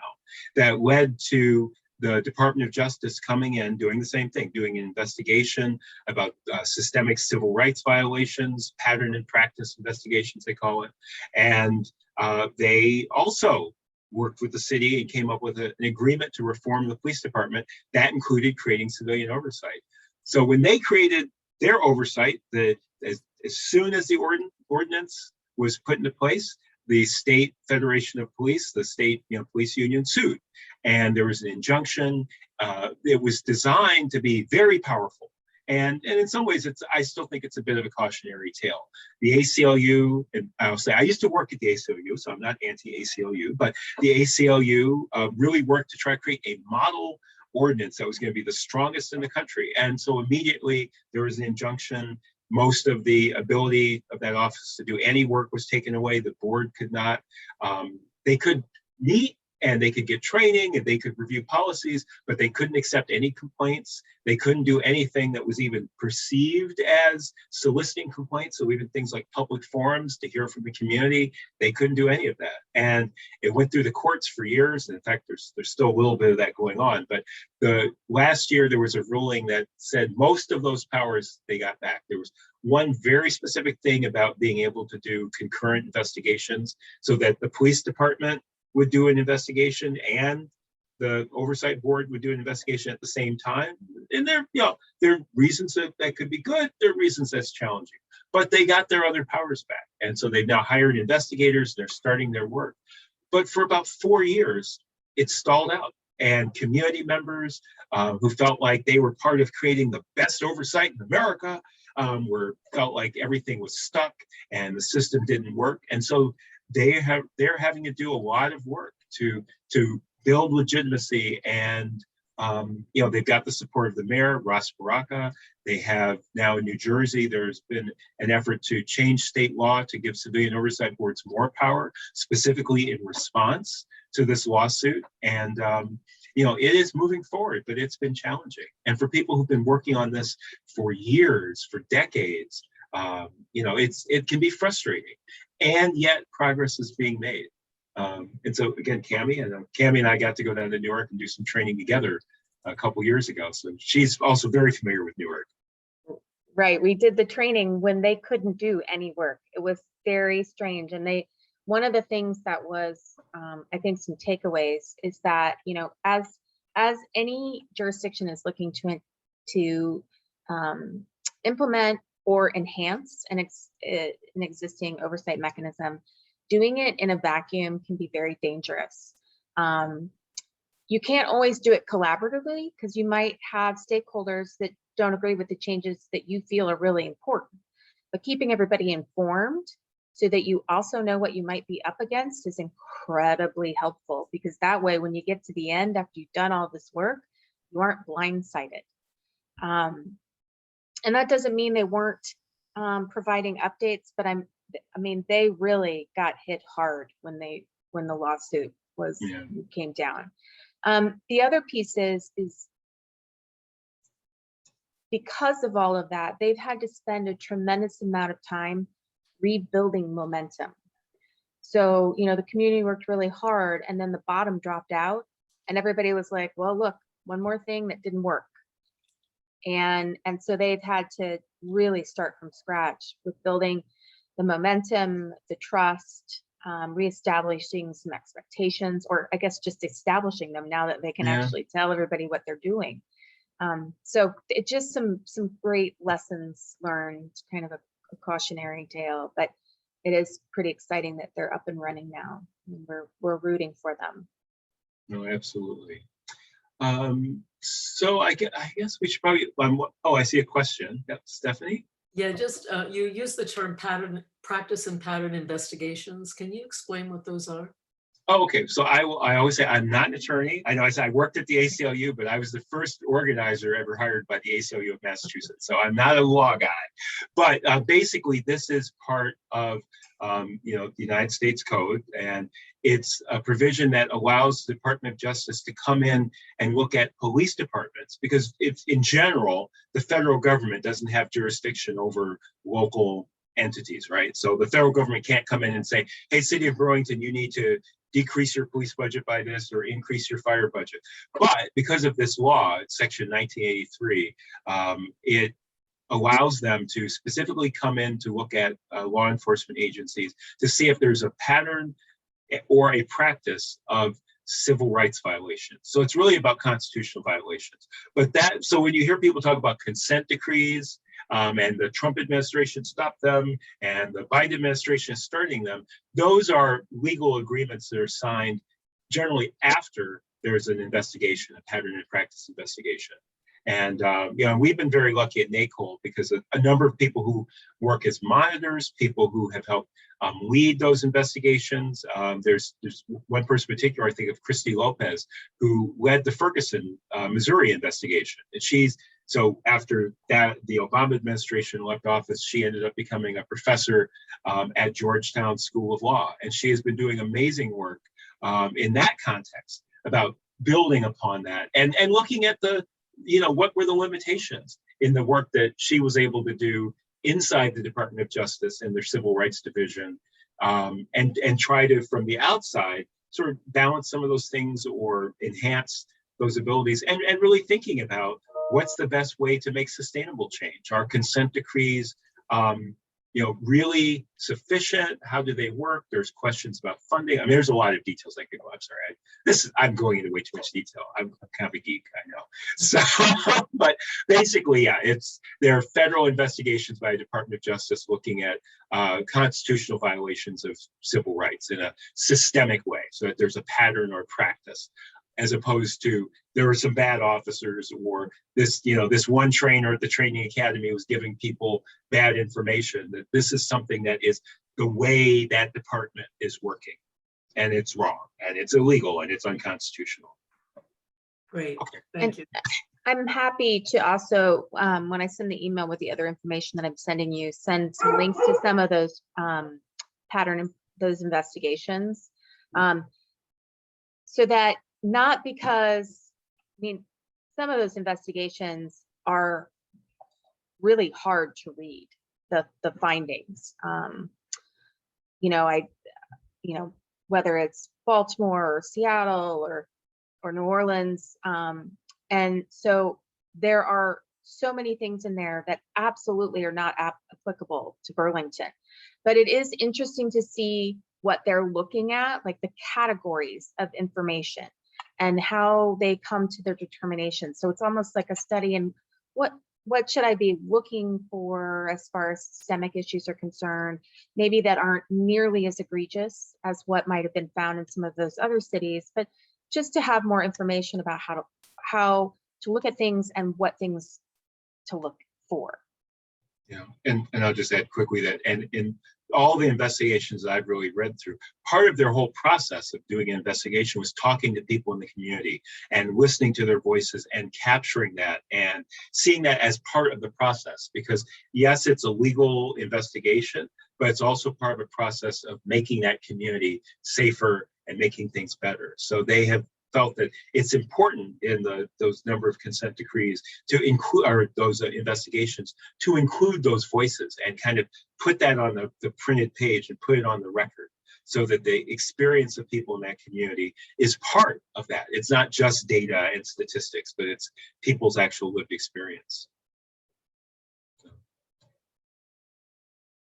C: that led to the Department of Justice coming in, doing the same thing, doing an investigation about systemic civil rights violations, pattern and practice investigations, they call it. And they also worked with the city and came up with an agreement to reform the police department that included creating civilian oversight. So when they created their oversight, as soon as the ordinance was put into place, the state federation of police, the state police union sued, and there was an injunction. It was designed to be very powerful, and in some ways, I still think it's a bit of a cautionary tale. The ACLU, and I'll say I used to work at the ACLU, so I'm not anti-ACLU, but the ACLU really worked to try to create a model ordinance that was going to be the strongest in the country, and so immediately there was an injunction. Most of the ability of that office to do any work was taken away. The board could not. They could meet and they could get training and they could review policies, but they couldn't accept any complaints. They couldn't do anything that was even perceived as soliciting complaints. So even things like public forums to hear from the community, they couldn't do any of that. And it went through the courts for years. And in fact, there's still a little bit of that going on. But last year, there was a ruling that said most of those powers they got back. There was one very specific thing about being able to do concurrent investigations so that the police department would do an investigation and the oversight board would do an investigation at the same time. And there are reasons that could be good. There are reasons that's challenging, but they got their other powers back. And so they've now hired investigators. They're starting their work. But for about 4 years, it stalled out. And community members who felt like they were part of creating the best oversight in America felt like everything was stuck and the system didn't work. And so they're having to do a lot of work to build legitimacy, and they've got the support of the mayor, Ross Baraka. They have now in New Jersey, there's been an effort to change state law to give civilian oversight boards more power, specifically in response to this lawsuit. And it is moving forward, but it's been challenging. And for people who've been working on this for years, for decades, it can be frustrating. And yet progress is being made. And so again, Cammie and I got to go down to Newark and do some training together a couple years ago. So she's also very familiar with Newark.
B: Right, we did the training when they couldn't do any work. It was very strange, and one of the things that was, I think, some takeaways is that, you know, as any jurisdiction is looking to implement or enhance an existing oversight mechanism, doing it in a vacuum can be very dangerous. You can't always do it collaboratively because you might have stakeholders that don't agree with the changes that you feel are really important. But keeping everybody informed so that you also know what you might be up against is incredibly helpful, because that way, when you get to the end after you've done all this work, you aren't blindsided. And that doesn't mean they weren't providing updates, but I mean, they really got hit hard when the lawsuit came down. The other piece is because of all of that, they've had to spend a tremendous amount of time rebuilding momentum. So, you know, the community worked really hard, and then the bottom dropped out, and everybody was like, well, look, one more thing that didn't work. And so they've had to really start from scratch with building the momentum, the trust, reestablishing some expectations, or I guess just establishing them now that they can actually tell everybody what they're doing. So it just some great lessons learned, kind of a cautionary tale, but it is pretty exciting that they're up and running now. And we're rooting for them.
C: No, absolutely. So I guess we should probably, oh, I see a question. Yep, Stephanie?
D: Yeah, just you use the term practice and pattern investigations. Can you explain what those are?
C: Oh, okay. So I always say I'm not an attorney. I know I said I worked at the ACLU, but I was the first organizer ever hired by the ACLU of Massachusetts. So I'm not a law guy. But basically, this is part of the United States Code, and it's a provision that allows the Department of Justice to come in and look at police departments, because it's, in general, the federal government doesn't have jurisdiction over local entities, right? So the federal government can't come in and say, hey, City of Burlington, you need to decrease your police budget by this or increase your fire budget. But because of this law, it's Section 1983, it allows them to specifically come in to look at law enforcement agencies to see if there's a pattern or a practice of civil rights violations. So it's really about constitutional violations. But so when you hear people talk about consent decrees, and the Trump administration stopped them, and the Biden administration is starting them, those are legal agreements that are signed generally after there's an investigation, a pattern and practice investigation. And we've been very lucky at NACOLE because a number of people who work as monitors, people who have helped lead those investigations. There's one person in particular, I think of Christy Lopez, who led the Ferguson, Missouri investigation. And so after that, the Obama administration left office, she ended up becoming a professor at Georgetown School of Law. And she has been doing amazing work in that context about building upon that and looking at what were the limitations in the work that she was able to do inside the Department of Justice and their Civil Rights Division, and try to, from the outside, sort of balance some of those things or enhance those abilities, and really thinking about what's the best way to make sustainable change. Are consent decrees really sufficient? How do they work? There's questions about funding. I mean, there's a lot of details I could go. I'm sorry. I'm going into way too much detail. I'm kind of a geek, I know. So, but basically, there are federal investigations by the Department of Justice looking at constitutional violations of civil rights in a systemic way, so that there's a pattern or practice, as opposed to there were some bad officers, or this one trainer at the training academy was giving people bad information. That this is something that is the way that department is working, and it's wrong, and it's illegal, and it's unconstitutional.
D: Great,
C: okay.
D: Thank you.
B: I'm happy to also, when I send the email with the other information that I'm sending you, send some links to some of those those investigations, so that, not because, some of those investigations are really hard to read, the findings. Whether it's Baltimore or Seattle or New Orleans. And so there are so many things in there that absolutely are not applicable to Burlington. But it is interesting to see what they're looking at, like the categories of information and how they come to their determination. So it's almost like a study in what should I be looking for as far as systemic issues are concerned, maybe that aren't nearly as egregious as what might have been found in some of those other cities, but just to have more information about how to look at things and what things to look for.
C: Yeah, and I'll just add quickly that, and in all the investigations that I've really read through, part of their whole process of doing an investigation was talking to people in the community and listening to their voices and capturing that and seeing that as part of the process. Because yes, it's a legal investigation, but it's also part of a process of making that community safer and making things better. So they have felt that it's important in those number of consent decrees to include, or those investigations, to include those voices and kind of put that on the printed page and put it on the record, so that the experience of people in that community is part of that. It's not just data and statistics, but it's people's actual lived experience.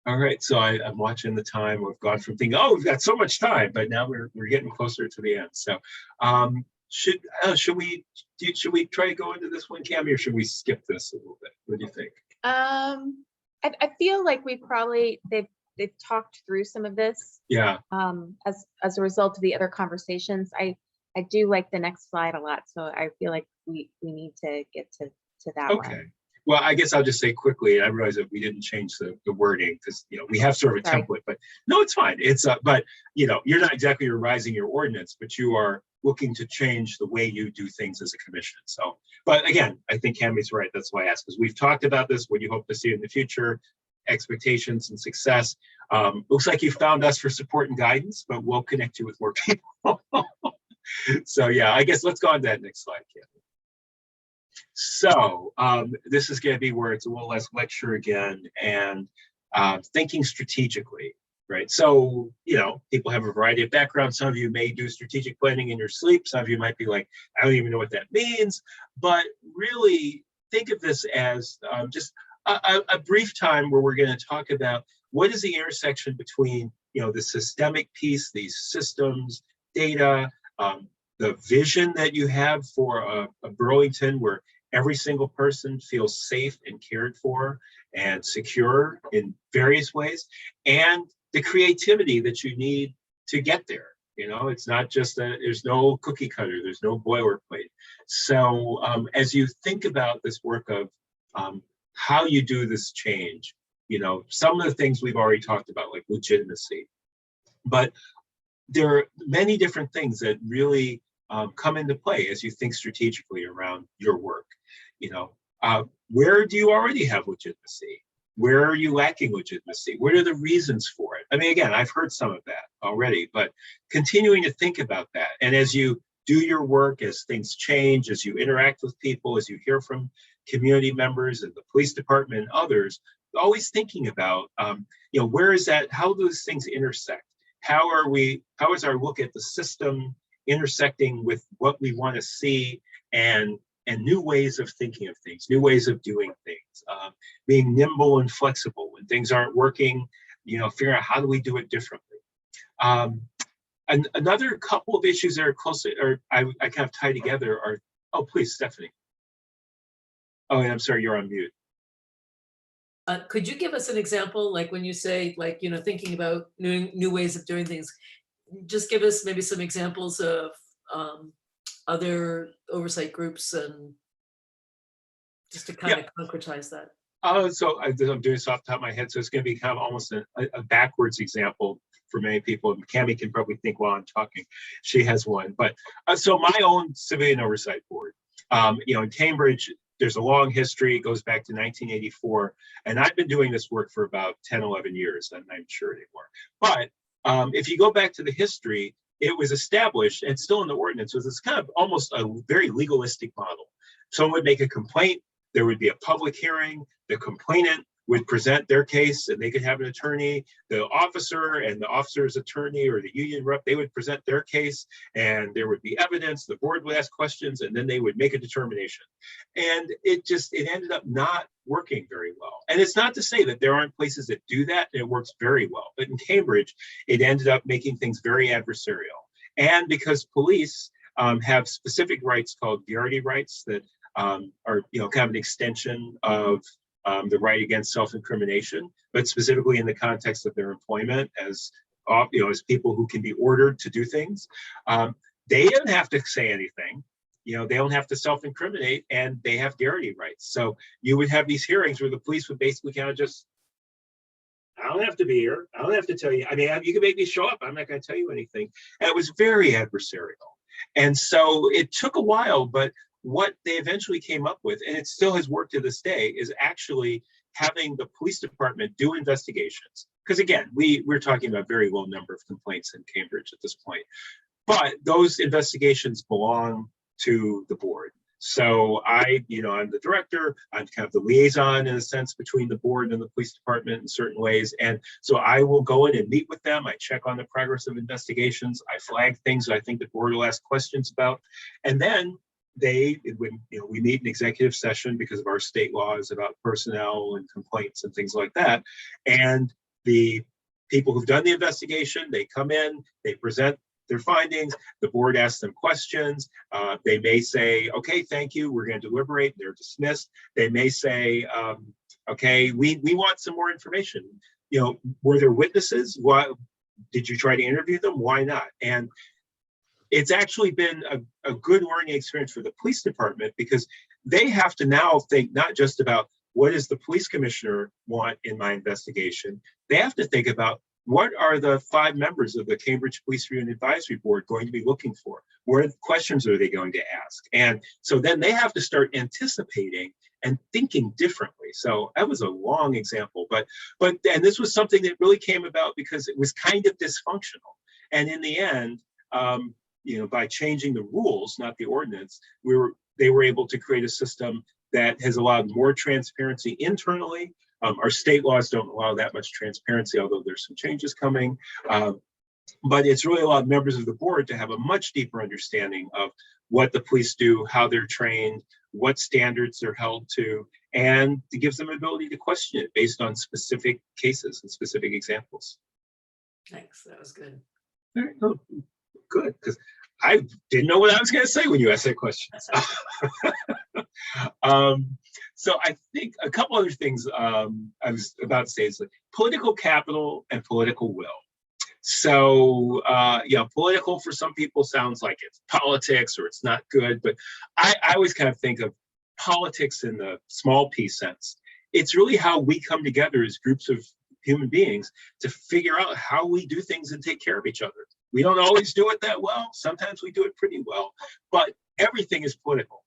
C: All right, so I'm watching the time. We've gone from thinking, oh, we've got so much time, but now we're getting closer to the end. So should we try to go into this one, Cami, or should we skip this a little bit? What do you think?
B: I feel like they've talked through some of this.
C: Yeah.
B: As a result of the other conversations, I do like the next slide a lot, so I feel like we need to get to that one.
C: Okay. Well, I guess I'll just say quickly, I realize that we didn't change the wording because, we have sort of a template, but no, it's fine. It's, but, you're not exactly revising your ordinance, but you are looking to change the way you do things as a commission. So, but again, I think Cami's right. That's why I asked, because we've talked about this, what you hope to see in the future, expectations and success. Looks like you found us for support and guidance, but we'll connect you with more people. So yeah, I guess let's go on to that next slide, Cami. So this is going to be where it's a little less lecture again, and thinking strategically, right? So, people have a variety of backgrounds. Some of you may do strategic planning in your sleep. Some of you might be like, I don't even know what that means. But really think of this as just a brief time where we're going to talk about what is the intersection between, the systemic piece, these systems, data, the vision that you have for a Burlington where every single person feels safe and cared for and secure in various ways, and the creativity that you need to get there. It's not just that there's no cookie cutter, there's no boilerplate. So as you think about this work of how you do this change, some of the things we've already talked about, like legitimacy, but there are many different things that really come into play as you think strategically around your work. Where do you already have legitimacy? Where are you lacking legitimacy? What are the reasons for it? I mean, again, I've heard some of that already, but continuing to think about that. And as you do your work, as things change, as you interact with people, as you hear from community members and the police department and others, always thinking about, where is that, how those things intersect? How is our look at the system intersecting with what we want to see, and new ways of thinking of things, new ways of doing things, being nimble and flexible when things aren't working, figuring out how do we do it differently. And another couple of issues that are closely, or I kind of tie together are, oh, please, Stephanie. Oh, and I'm sorry, you're on mute.
D: Could you give us an example, like when you say, like, thinking about new ways of doing things, just give us maybe some examples of other oversight groups, and just to kind of concretize that.
C: So I'm doing this off the top of my head, so it's going to be kind of almost a backwards example for many people. And Cami can probably think while I'm talking. She has one. But so my own civilian oversight board, in Cambridge, there's a long history. It goes back to 1984. And I've been doing this work for about 10, 11 years. I'm not sure anymore. But if you go back to the history, it was established, and still in the ordinance, was this kind of almost a very legalistic model. Someone would make a complaint, there would be a public hearing, the complainant would present their case, and they could have an attorney, the officer and the officer's attorney or the union rep, they would present their case, and there would be evidence, the board would ask questions, and then they would make a determination. And it ended up not working very well. And it's not to say that there aren't places that do that, and it works very well. But in Cambridge, it ended up making things very adversarial. And because police have specific rights called garrity rights that are, kind of an extension of the right against self-incrimination, but specifically in the context of their employment as people who can be ordered to do things. They don't have to say anything. They don't have to self-incriminate, and they have garrity rights. So you would have these hearings where the police would basically kind of just, I don't have to be here. I don't have to tell you. I mean, you can make me show up. I'm not going to tell you anything. And it was very adversarial. And so it took a while, but what they eventually came up with, and it still has worked to this day, is actually having the police department do investigations. Because again, we're talking about a very low number of complaints in Cambridge at this point. But those investigations belong to the board. So I'm the director, I'm kind of the liaison in a sense between the board and the police department in certain ways. And so I will go in and meet with them. I check on the progress of investigations. I flag things that I think the board will ask questions about. And then we meet in executive session because of our state laws about personnel and complaints and things like that. And the people who've done the investigation, they come in, they present their findings, the board asks them questions. They may say, okay, thank you, we're going to deliberate, they're dismissed. They may say, okay, we want some more information. Were there witnesses? Why did you try to interview them? Why not? And it's actually been a good learning experience for the police department, because they have to now think not just about what does the police commissioner want in my investigation. They have to think about what are the 5 members of the Cambridge Police Union Advisory Board going to be looking for? What questions are they going to ask? And so then they have to start anticipating and thinking differently. So that was a long example, but this was something that really came about because it was kind of dysfunctional. And in the end, by changing the rules, not the ordinance, they were able to create a system that has allowed more transparency internally. Our state laws don't allow that much transparency, although there's some changes coming. But it's really allowed members of the board to have a much deeper understanding of what the police do, how they're trained, what standards they're held to, and it gives them the ability to question it based on specific cases and specific examples.
D: Thanks, that was good.
C: All right, oh, good, because I didn't know what I was going to say when you asked that question. So I think a couple other things I was about to say is like political capital and political will. So, political for some people sounds like it's politics or it's not good, but I always kind of think of politics in the small p sense. It's really how we come together as groups of human beings to figure out how we do things and take care of each other. We don't always do it that well. Sometimes we do it pretty well, but everything is political.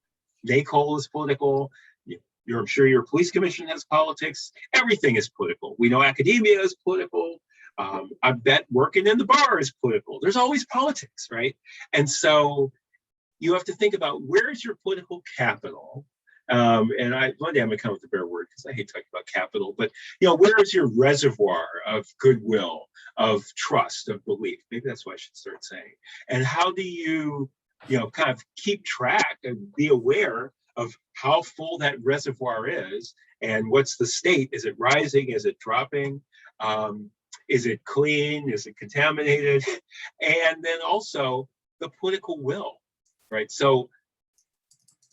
C: NACOLE is political. I'm sure your police commission has politics. Everything is political. We know academia is political. I bet working in the bar is political. There's always politics, right? And so you have to think about where's your political capital. And one day I'm gonna come up with a better word because I hate talking about capital, but where is your reservoir of goodwill, of trust, of belief? Maybe that's what I should start saying. And how do you, kind of keep track and be aware of how full that reservoir is and what's the state? Is it rising? Is it dropping? Is it clean? Is it contaminated? And then also the political will, right? So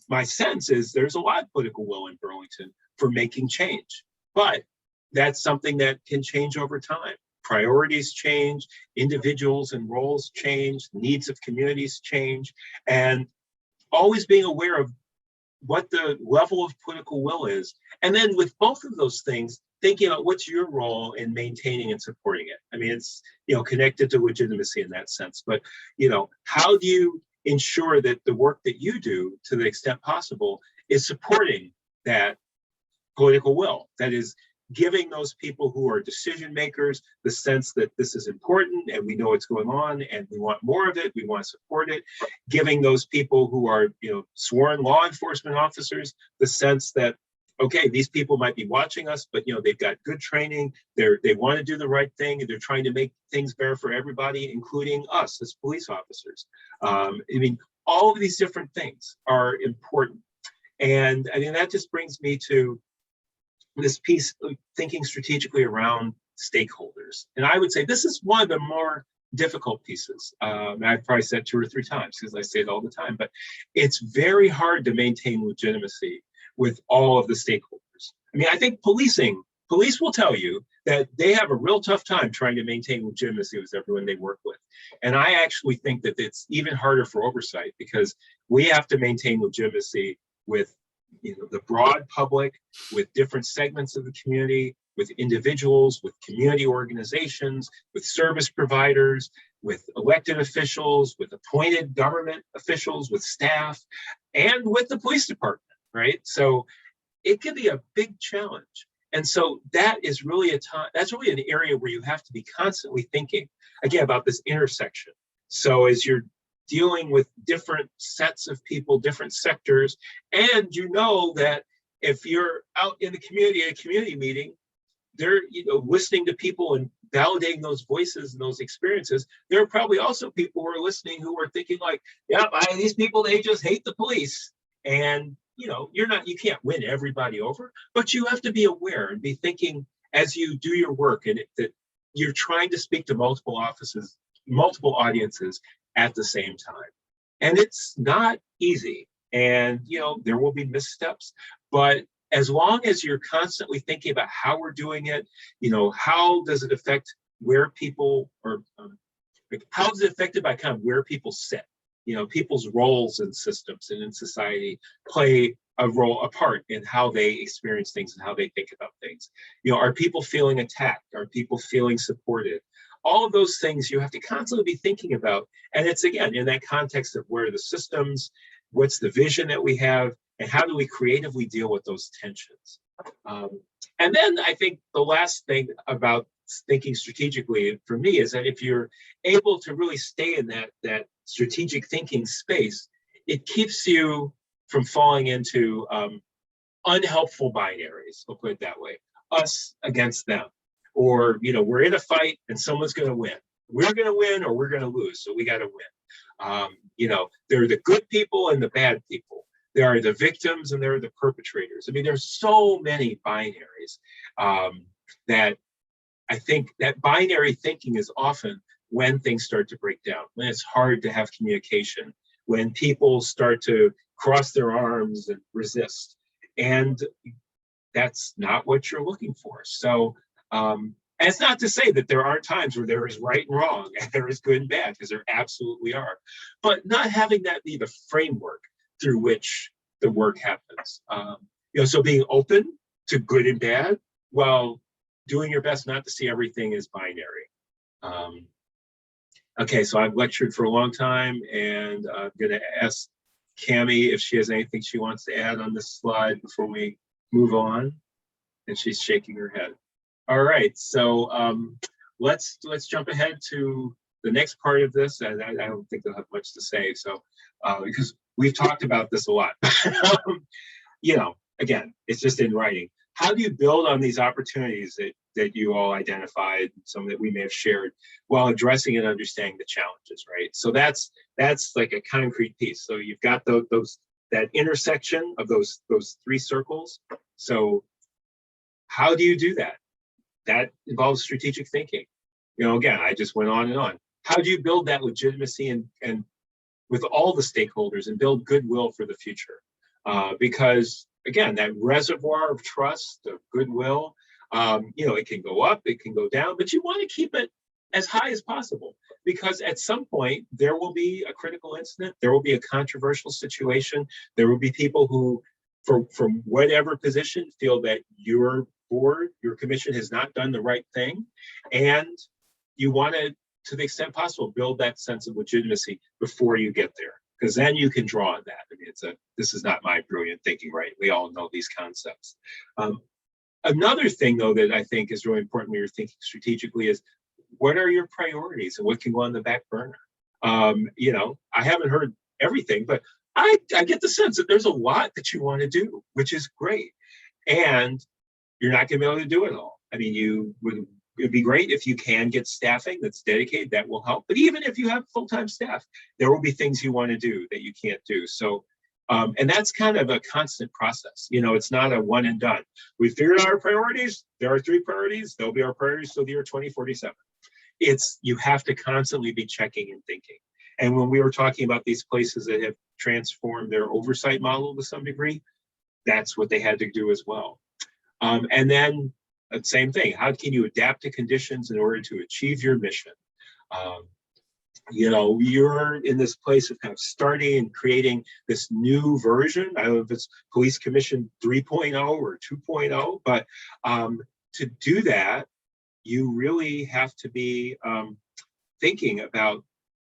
C: my sense is there's a lot of political will in Burlington for making change, but that's something that can change over time. Priorities change, individuals and roles change, needs of communities change, and always being aware of what the level of political will is. And then with both of those things, thinking about what's your role in maintaining and supporting it. I mean, it's, connected to legitimacy in that sense, but, how do you ensure that the work that you do, to the extent possible, is supporting that political will? That is, giving those people who are decision makers the sense that this is important and we know what's going on and we want more of it, we want to support it. Giving those people who are, sworn law enforcement officers the sense that okay, these people might be watching us, but they've got good training. They want to do the right thing, and they're trying to make things better for everybody, including us as police officers. I mean, all of these different things are important. And I mean, that just brings me to this piece of thinking strategically around stakeholders. And I would say this is one of the more difficult pieces. I've probably said 2 or 3 times because I say it all the time, but it's very hard to maintain legitimacy with all of the stakeholders. I mean, I think police will tell you that they have a real tough time trying to maintain legitimacy with everyone they work with. And I actually think that it's even harder for oversight because we have to maintain legitimacy with the broad public, with different segments of the community, with individuals, with community organizations, with service providers, with elected officials, with appointed government officials, with staff, and with the police department, right? So it can be a big challenge. And so that is really that's really an area where you have to be constantly thinking, again, about this intersection. So as you're dealing with different sets of people, different sectors, and that if you're out in the community at a community meeting, they're listening to people and validating those voices and those experiences. There are probably also people who are listening who are thinking like, yeah, these people, they just hate the police. And you can't win everybody over, but you have to be aware and be thinking as you do your work and that you're trying to speak to multiple audiences at the same time. And it's not easy. And, there will be missteps, but as long as you're constantly thinking about how we're doing it, how does it affect where people are, how is it affected by kind of where people sit? People's roles in systems and in society play a part in how they experience things and how they think about things. Are people feeling attacked? Are people feeling supported? All of those things you have to constantly be thinking about. And it's, again, in that context of where are the systems, what's the vision that we have, and how do we creatively deal with those tensions? And then I think the last thing about thinking strategically for me is that if you're able to really stay in that strategic thinking space, it keeps you from falling into unhelpful binaries, we'll put it that way, us against them. Or, we're in a fight and someone's going to win. We're going to win or we're going to lose, so we got to win. There are the good people and the bad people. There are the victims and there are the perpetrators. I mean, there's so many binaries that I think that binary thinking is often when things start to break down, when it's hard to have communication, when people start to cross their arms and resist. And that's not what you're looking for. So, and it's not to say that there aren't times where there is right and wrong and there is good and bad, because there absolutely are. But not having that be the framework through which the work happens. So being open to good and bad while doing your best not to see everything as binary. Okay, so I've lectured for a long time, and I'm going to ask Cami if she has anything she wants to add on this slide before we move on. And she's shaking her head. All right, so let's jump ahead to the next part of this, and I don't think they'll have much to say. So because we've talked about this a lot. Again, it's just in writing. How do you build on these opportunities that you all identified, some that we may have shared, while addressing and understanding the challenges, right? So that's like a concrete piece. So you've got that intersection of those 3 circles. So how do you do that? That involves strategic thinking. Again, I just went on and on. How do you build that legitimacy and with all the stakeholders and build goodwill for the future? Because again, that reservoir of trust, of goodwill, it can go up, it can go down, but you want to keep it as high as possible, because at some point there will be a critical incident, there will be a controversial situation, there will be people who, from whatever position, feel that your board, your commission has not done the right thing, and you want to the extent possible, build that sense of legitimacy before you get there. Because then you can draw on that. I mean, this is not my brilliant thinking, right? We all know these concepts. Another thing, though, that I think is really important when you're thinking strategically is, what are your priorities and what can go on the back burner? I haven't heard everything, but I get the sense that there's a lot that you want to do, which is great. And you're not going to be able to do it all. I mean, it'd be great if you can get staffing that's dedicated, that will help. But even if you have full-time staff, there will be things you want to do that you can't do. So, and that's kind of a constant process. You know, it's not a one and done. We figured out our priorities. There are 3 priorities. They'll be our priorities till the year 2047. You have to constantly be checking and thinking. And when we were talking about these places that have transformed their oversight model to some degree, that's what they had to do as well. And then same thing, how can you adapt to conditions in order to achieve your mission? You know, you're in this place of kind of starting and creating this new version. I don't know if it's Police Commission 3.0 or 2.0, but to do that, you really have to be thinking about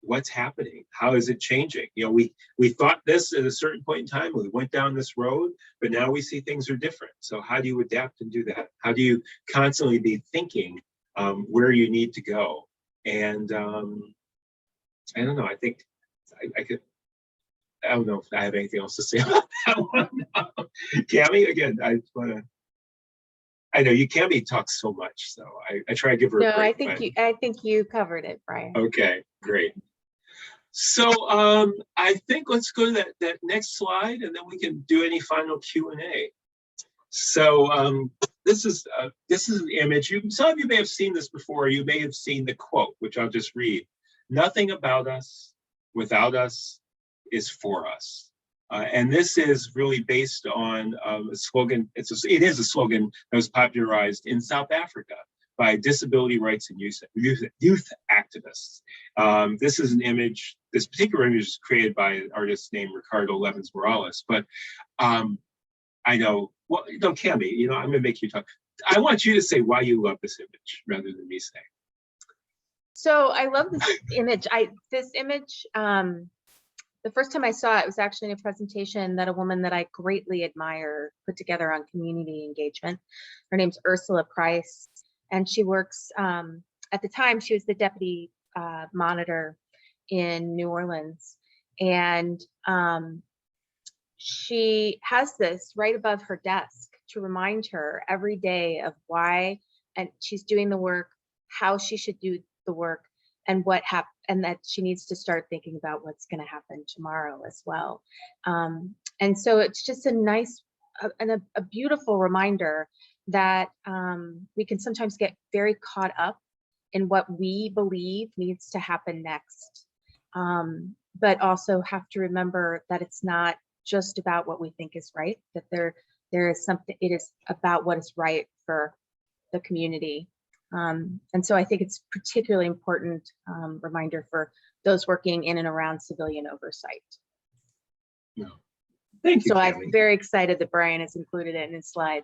C: what's happening. How is it changing? You know, we thought this at a certain point in time, we went down this road, but now we see things are different. So how do you adapt and do that? How do you constantly be thinking where you need to go? And I don't know, I think I don't know if I have anything else to say about that one. Cami, again, I know you Cami talks so much, so I try to give her a break.
B: I think you covered it, Brian.
C: Okay, great. So I think let's go to that next slide, and then we can do any final Q&A. So this is an image. Some of you may have seen this before. You may have seen the quote, which I'll just read. Nothing about us without us is for us. And this is really based on a slogan. It is a slogan that was popularized in South Africa by disability rights and youth activists. This is an image. This particular image is created by an artist named Ricardo Levins Morales. But I know, well, no, Cami, you know, I'm going to make you talk. I want you to say why you love this image rather than me saying.
B: So I love this image. This image. The first time I saw it was actually in a presentation that a woman that I greatly admire put together on community engagement. Her name's Ursula Price, and she works, at the time, she was the deputy monitor in New Orleans. And she has this right above her desk to remind her every day of why, and she's doing the work, how she should do the work, and what happened, and that she needs to start thinking about what's going to happen tomorrow as well. And so it's just a nice and a beautiful reminder that we can sometimes get very caught up in what we believe needs to happen next, but also have to remember that it's not just about what we think is right, that there is something, it is about what is right for the community. And so I think it's particularly important reminder for those working in and around civilian oversight.
C: No. Thank you.
B: So
C: Cami.
B: I'm very excited that Brian has included it in his slide.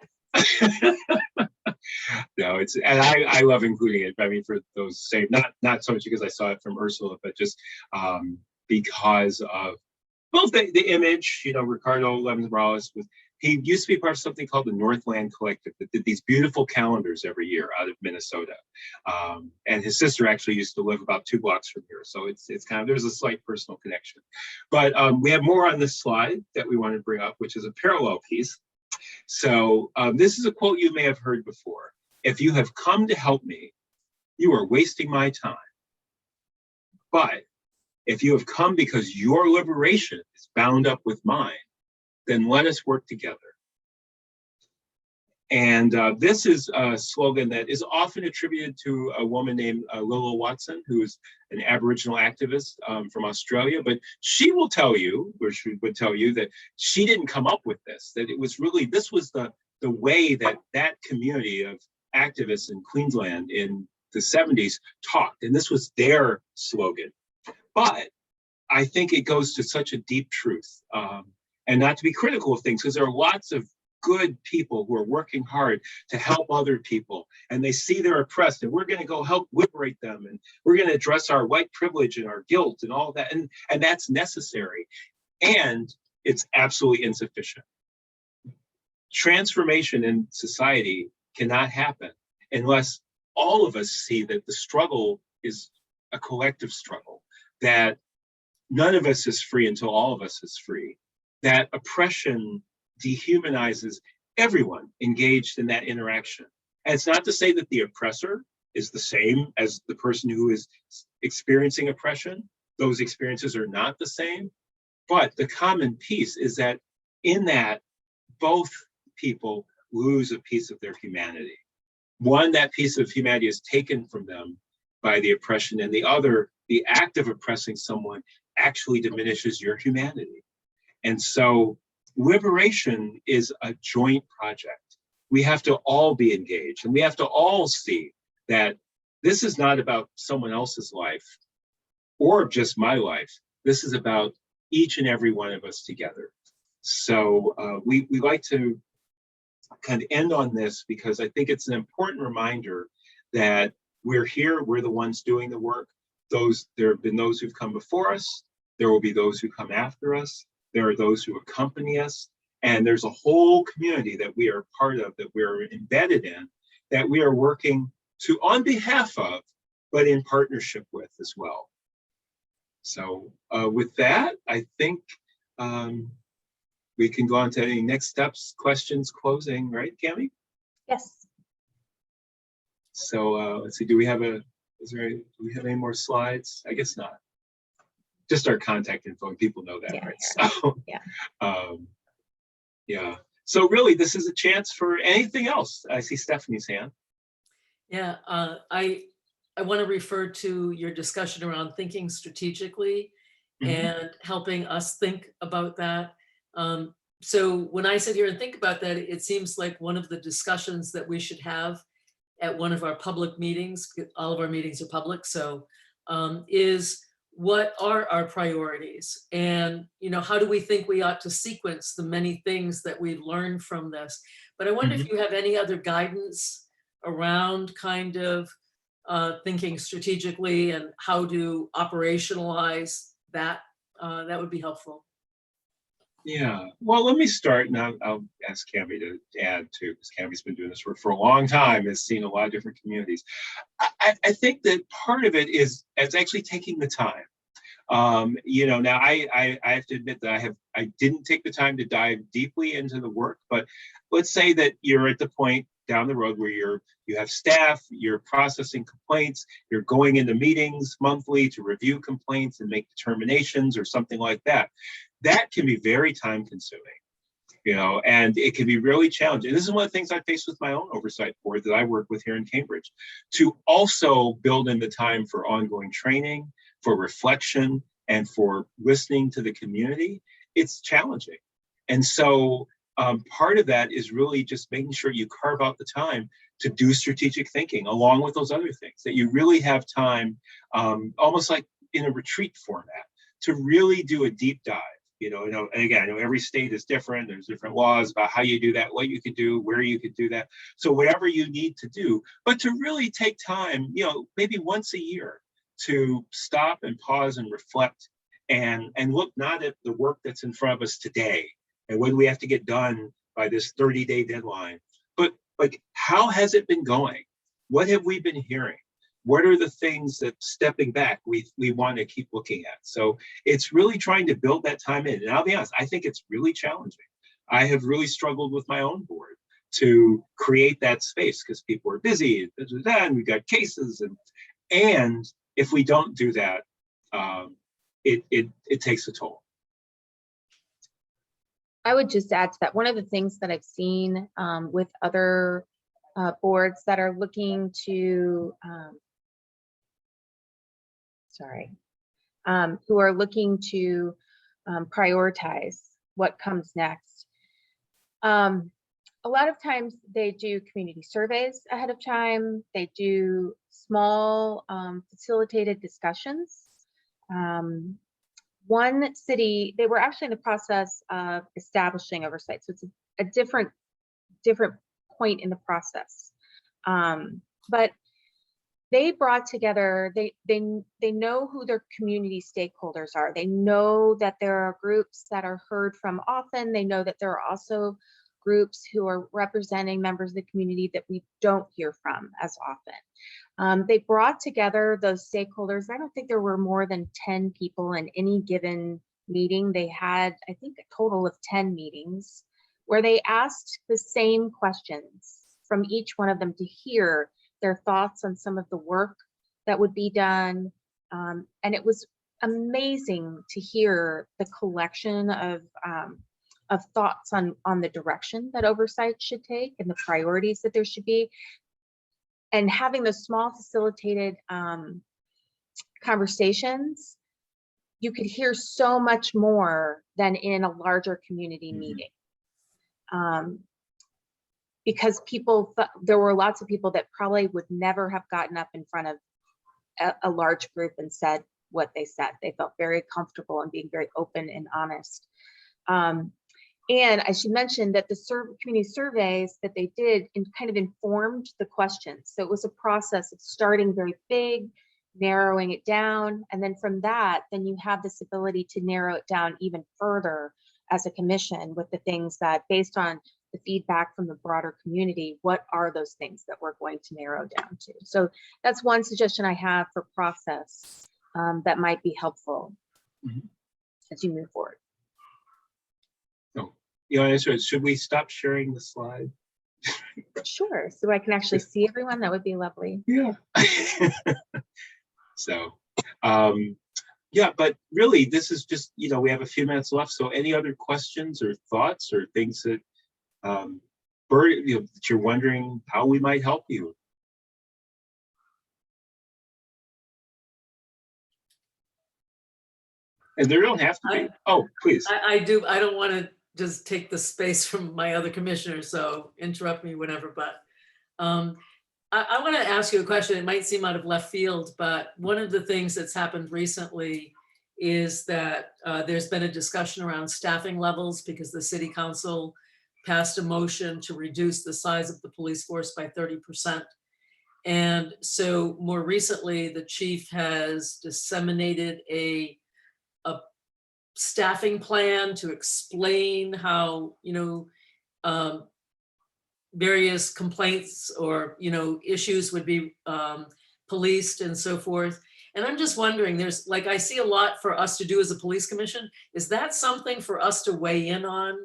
C: No, and I love including it. I mean, for those same, not so much because I saw it from Ursula, but just because of both the image. You know, Ricardo Levins Morales he used to be part of something called the Northland Collective that did these beautiful calendars every year out of Minnesota. And his sister actually used to live about 2 blocks from here. So it's kind of, there's a slight personal connection. But we have more on this slide that we want to bring up, which is a parallel piece. So this is a quote you may have heard before. If you have come to help me, you are wasting my time. But if you have come because your liberation is bound up with mine, then let us work together. And this is a slogan that is often attributed to a woman named Lilla Watson, who is an Aboriginal activist from Australia. But she will tell you, or she would tell you, that she didn't come up with this, that it was really, this was the way that community of activists in Queensland in the 70s talked. And this was their slogan. But I think it goes to such a deep truth. And not to be critical of things, because there are lots of good people who are working hard to help other people, and they see they're oppressed, and we're going to go help liberate them, and we're going to address our white privilege and our guilt and all that, and that's necessary, and it's absolutely insufficient. Transformation in society cannot happen unless all of us see that the struggle is a collective struggle, that none of us is free until all of us is free, that oppression dehumanizes everyone engaged in that interaction. And it's not to say that the oppressor is the same as the person who is experiencing oppression. Those experiences are not the same, but the common piece is that in that, both people lose a piece of their humanity. One, that piece of humanity is taken from them by the oppression, and the other, the act of oppressing someone actually diminishes your humanity. And so liberation is a joint project. We have to all be engaged, and we have to all see that this is not about someone else's life or just my life. This is about each and every one of us together. So we like to kind of end on this because I think it's an important reminder that we're here, we're the ones doing the work. There have been those who've come before us, there will be those who come after us, there are those who accompany us, and there's a whole community that we are part of, that we're embedded in, that we are working to on behalf of, but in partnership with as well. So with that, I think we can go on to any next steps, questions, closing, right, Cami?
B: Yes.
C: So let's see, do we have any more slides? I guess not. Just our contact info, and people know that,
B: Yeah,
C: right?
B: yeah.
C: So,
B: Yeah.
C: yeah. So really, this is a chance for anything else. I see Stephanie's hand.
D: Yeah, I want to refer to your discussion around thinking strategically and helping us think about that. So when I sit here and think about that, it seems like one of the discussions that we should have at one of our public meetings, all of our meetings are public, so is what are our priorities? And how do we think we ought to sequence the many things that we've learned from this? But I wonder if you have any other guidance around kind of thinking strategically and how to operationalize that. That would be helpful.
C: Yeah, well, let me start, and I'll ask Cami to add too, because Cami's been doing this work for a long time, has seen a lot of different communities. I think that part of it is actually taking the time. Now I have to admit that I didn't take the time to dive deeply into the work, but let's say that you're at the point down the road where you have staff, you're processing complaints, you're going into meetings monthly to review complaints and make determinations or something like that. That can be very time consuming, and it can be really challenging. This is one of the things I face with my own oversight board that I work with here in Cambridge, to also build in the time for ongoing training, for reflection, and for listening to the community. It's challenging. And so part of that is really just making sure you carve out the time to do strategic thinking along with those other things, that you really have time, almost like in a retreat format, to really do a deep dive. And again, I know every state is different. There's different laws about how you do that, what you could do, where you could do that. So whatever you need to do, but to really take time, maybe once a year, to stop and pause and reflect and look not at the work that's in front of us today and what do we have to get done by this 30-day deadline, but like, how has it been going? What have we been hearing? What are the things that, stepping back, we want to keep looking at? So it's really trying to build that time in. And I'll be honest, I think it's really challenging. I have really struggled with my own board to create that space because people are busy and we've got cases. And if we don't do that, it takes a toll.
B: I would just add to that, one of the things that I've seen with other boards that are looking to, who are looking to prioritize what comes next. A lot of times they do community surveys ahead of time. They do small facilitated discussions. One city, they were actually in the process of establishing oversight. So it's a different point in the process. But they brought together, they know who their community stakeholders are. They know that there are groups that are heard from often. They know that there are also groups who are representing members of the community that we don't hear from as often. They brought together those stakeholders. I don't think there were more than 10 people in any given meeting. They had, I think, a total of 10 meetings where they asked the same questions from each one of them to hear their thoughts on some of the work that would be done. And it was amazing to hear the collection of thoughts on the direction that oversight should take and the priorities that there should be. And having those small facilitated conversations, you could hear so much more than in a larger community meeting. Because there were lots of people that probably would never have gotten up in front of a large group and said what they said. They felt very comfortable and being very open and honest. And I should mention that the community surveys that they did kind of informed the questions. So it was a process of starting very big, narrowing it down. And then from that, then you have this ability to narrow it down even further as a commission with the things that, based on the feedback from the broader community, what are those things that we're going to narrow down to? So that's one suggestion I have for process that might be helpful as you move forward.
C: Should we stop sharing the slide?
B: Sure, so I can actually see everyone. That would be lovely.
C: Yeah. So, yeah, but really, this is just, we have a few minutes left. So any other questions or thoughts or things that, that you're wondering how we might help you? And there don't have to be. Oh, please.
D: I don't want to just take the space from my other commissioners, so interrupt me whenever, but I want to ask you a question. It might seem out of left field, but one of the things that's happened recently is that there's been a discussion around staffing levels because the city council passed a motion to reduce the size of the police force by 30%. And so more recently, the chief has disseminated a staffing plan to explain how, various complaints or, issues would be policed and so forth. And I'm just wondering, I see a lot for us to do as a police commission. Is that something for us to weigh in on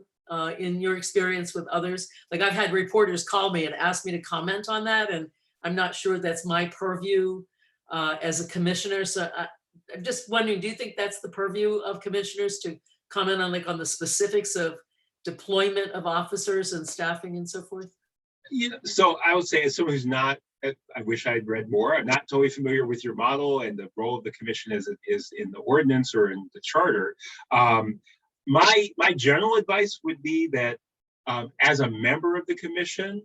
D: in your experience with others? Like, I've had reporters call me and ask me to comment on that, and I'm not sure that's my purview as a commissioner. So I'm just wondering, do you think that's the purview of commissioners to comment on the specifics of deployment of officers and staffing and so forth?
C: Yeah, so I would say, as someone who's not, I wish I'd read more. I'm not totally familiar with your model and the role of the commission as it is in the ordinance or in the charter. My general advice would be that as a member of the commission,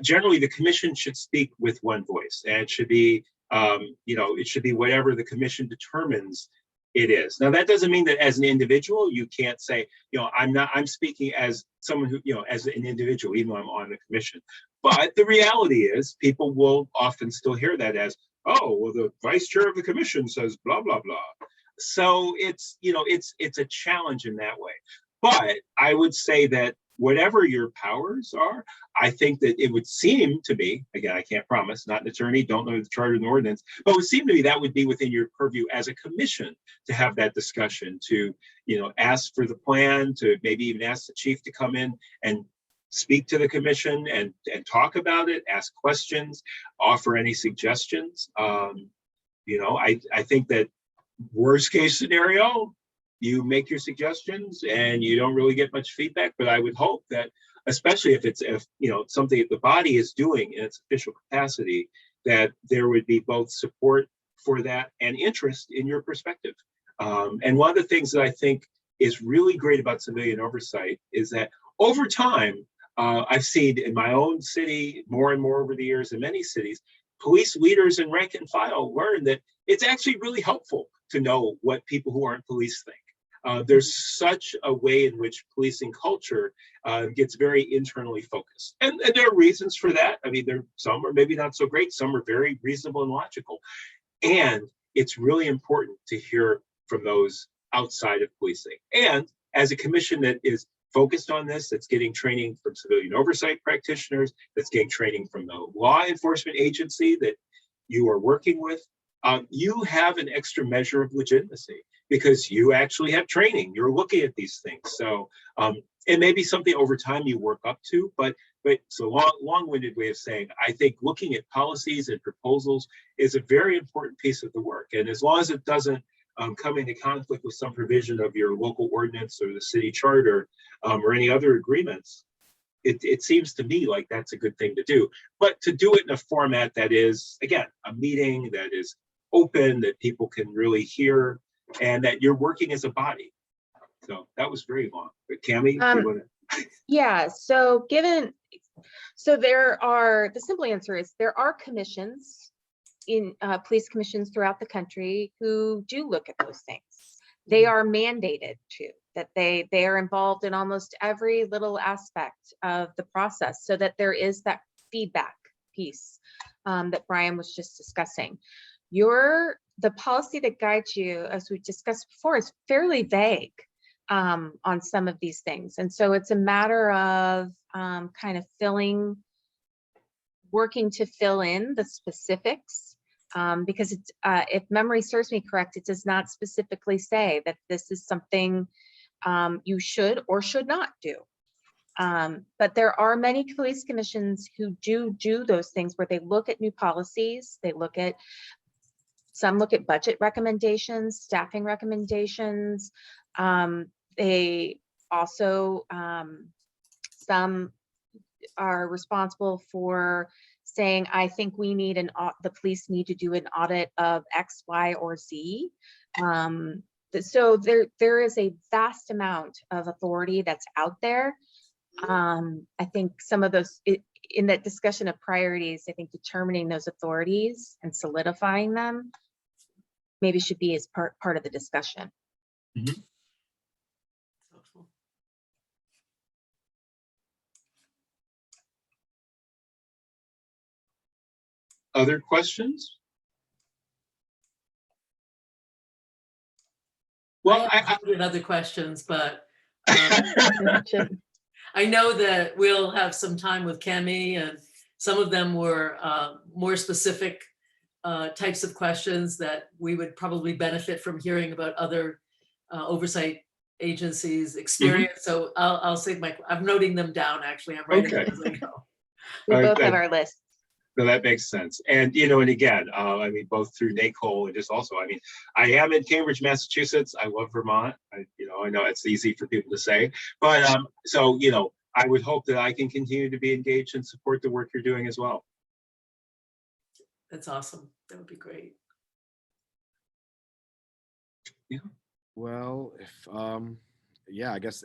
C: generally the commission should speak with one voice, and it should be, it should be whatever the commission determines it is. Now, that doesn't mean that as an individual, you can't say, I'm speaking as someone who, as an individual, even though I'm on the commission. But the reality is people will often still hear that as, oh, well, the vice chair of the commission says blah, blah, blah. So it's, it's a challenge in that way. But I would say that whatever your powers are, I think that it would seem to be, again, I can't promise, not an attorney, don't know the charter and the ordinance, but it would seem to me that would be within your purview as a commission to have that discussion, to, ask for the plan, to maybe even ask the chief to come in and speak to the commission and talk about it, ask questions, offer any suggestions. I think that worst case scenario, you make your suggestions and you don't really get much feedback, but I would hope that, especially if something that the body is doing in its official capacity, that there would be both support for that and interest in your perspective. And one of the things that I think is really great about civilian oversight is that over time, I've seen in my own city more and more over the years in many cities, police leaders and rank and file learn that it's actually really helpful to know what people who aren't police think. There's such a way in which policing culture gets very internally focused. And there are reasons for that. I mean, some are maybe not so great, some are very reasonable and logical. And it's really important to hear from those outside of policing. And as a commission that is focused on this, that's getting training from civilian oversight practitioners, that's getting training from the law enforcement agency that you are working with, you have an extra measure of legitimacy because you actually have training. You're looking at these things. So it may be something over time you work up to, but so long-winded way of saying, I think looking at policies and proposals is a very important piece of the work. And as long as it doesn't come into conflict with some provision of your local ordinance or the city charter or any other agreements, it seems to me like that's a good thing to do. But to do it in a format that is, again, a meeting that is open, that people can really hear, and that you're working as a body. So that was very long. But Cammie, do you want to?
B: Yeah, so the simple answer is there are commissions in police commissions throughout the country who do look at those things. They are mandated to, that they are involved in almost every little aspect of the process, so that there is that feedback piece that Brian was just discussing. The policy that guides you, as we discussed before, is fairly vague on some of these things. And so it's a matter of kind of working to fill in the specifics, because it's, if memory serves me correct, it does not specifically say that this is something you should or should not do. But there are many police commissions who do those things where they look at new policies, some look at budget recommendations, staffing recommendations. They also, some are responsible for saying, I think we need the police need to do an audit of X, Y, or Z. So there is a vast amount of authority that's out there. I think some of those, in that discussion of priorities, I think determining those authorities and solidifying them maybe should be as part of the discussion.
C: Mm-hmm. Other questions? Well,
D: I have other questions, but I know that we'll have some time with Cammie, and some of them were more specific types of questions that we would probably benefit from hearing about other oversight agencies' experience. So I'll save I'm noting them down, actually. I'm writing them as I go.
B: We both have our list.
C: No, that makes sense. And, and again, I mean, both through NACOLE and just also, I mean, I am in Cambridge, Massachusetts. I love Vermont. I know it's easy for people to say, but so, I would hope that I can continue to be engaged and support the work you're doing as well.
D: That's awesome. That would be great.
C: Yeah.
A: Well, if yeah, I guess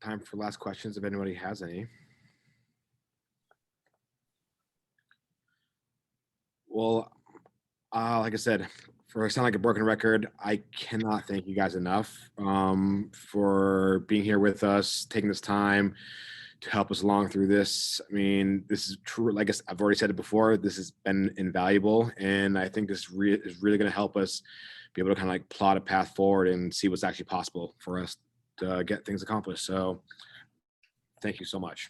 A: time for last questions if anybody has any. Well, like I said, for sound like a broken record, I cannot thank you guys enough for being here with us, taking this time to help us along through this. I mean, this is true. Like I've already said it before, this has been invaluable. And I think this is really going to help us be able to kind of like plot a path forward and see what's actually possible for us to get things accomplished. So thank you so much.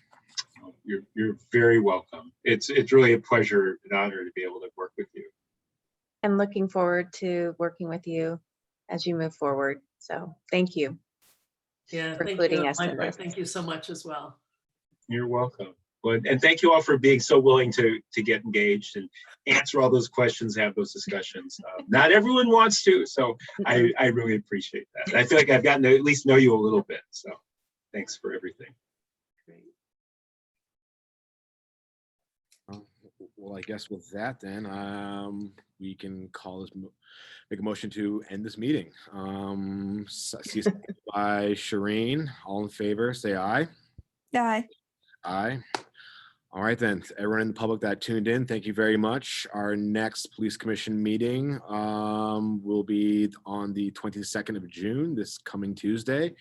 C: You're very welcome. It's really a pleasure and honor to be able to work with you.
B: And looking forward to working with you as you move forward. So thank you.
D: Yeah,
B: for
D: thank
B: including
D: you.
B: us in this.
D: Thank you so much as well.
C: You're welcome. And thank you all for being so willing to get engaged and answer all those questions, have those discussions. Not everyone wants to, so I really appreciate that. I feel like I've gotten to at least know you a little bit. So thanks for everything.
D: Great.
A: Well, I guess with that, then we can make a motion to end this meeting. See by Shireen. All in favor, say aye.
E: Aye.
A: Aye. All right, then. Everyone in the public that tuned in, thank you very much. Our next police commission meeting will be on the 22nd of June, this coming Tuesday,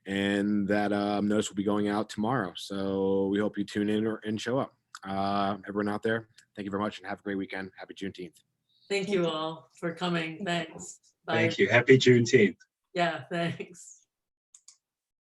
A: and that notice will be going out tomorrow. So we hope you tune in and show up. Everyone out there, thank you very much and have a great weekend. Happy Juneteenth.
D: Thank you all for coming. Thanks. Bye.
C: Thank you. Happy Juneteenth.
D: Yeah, thanks.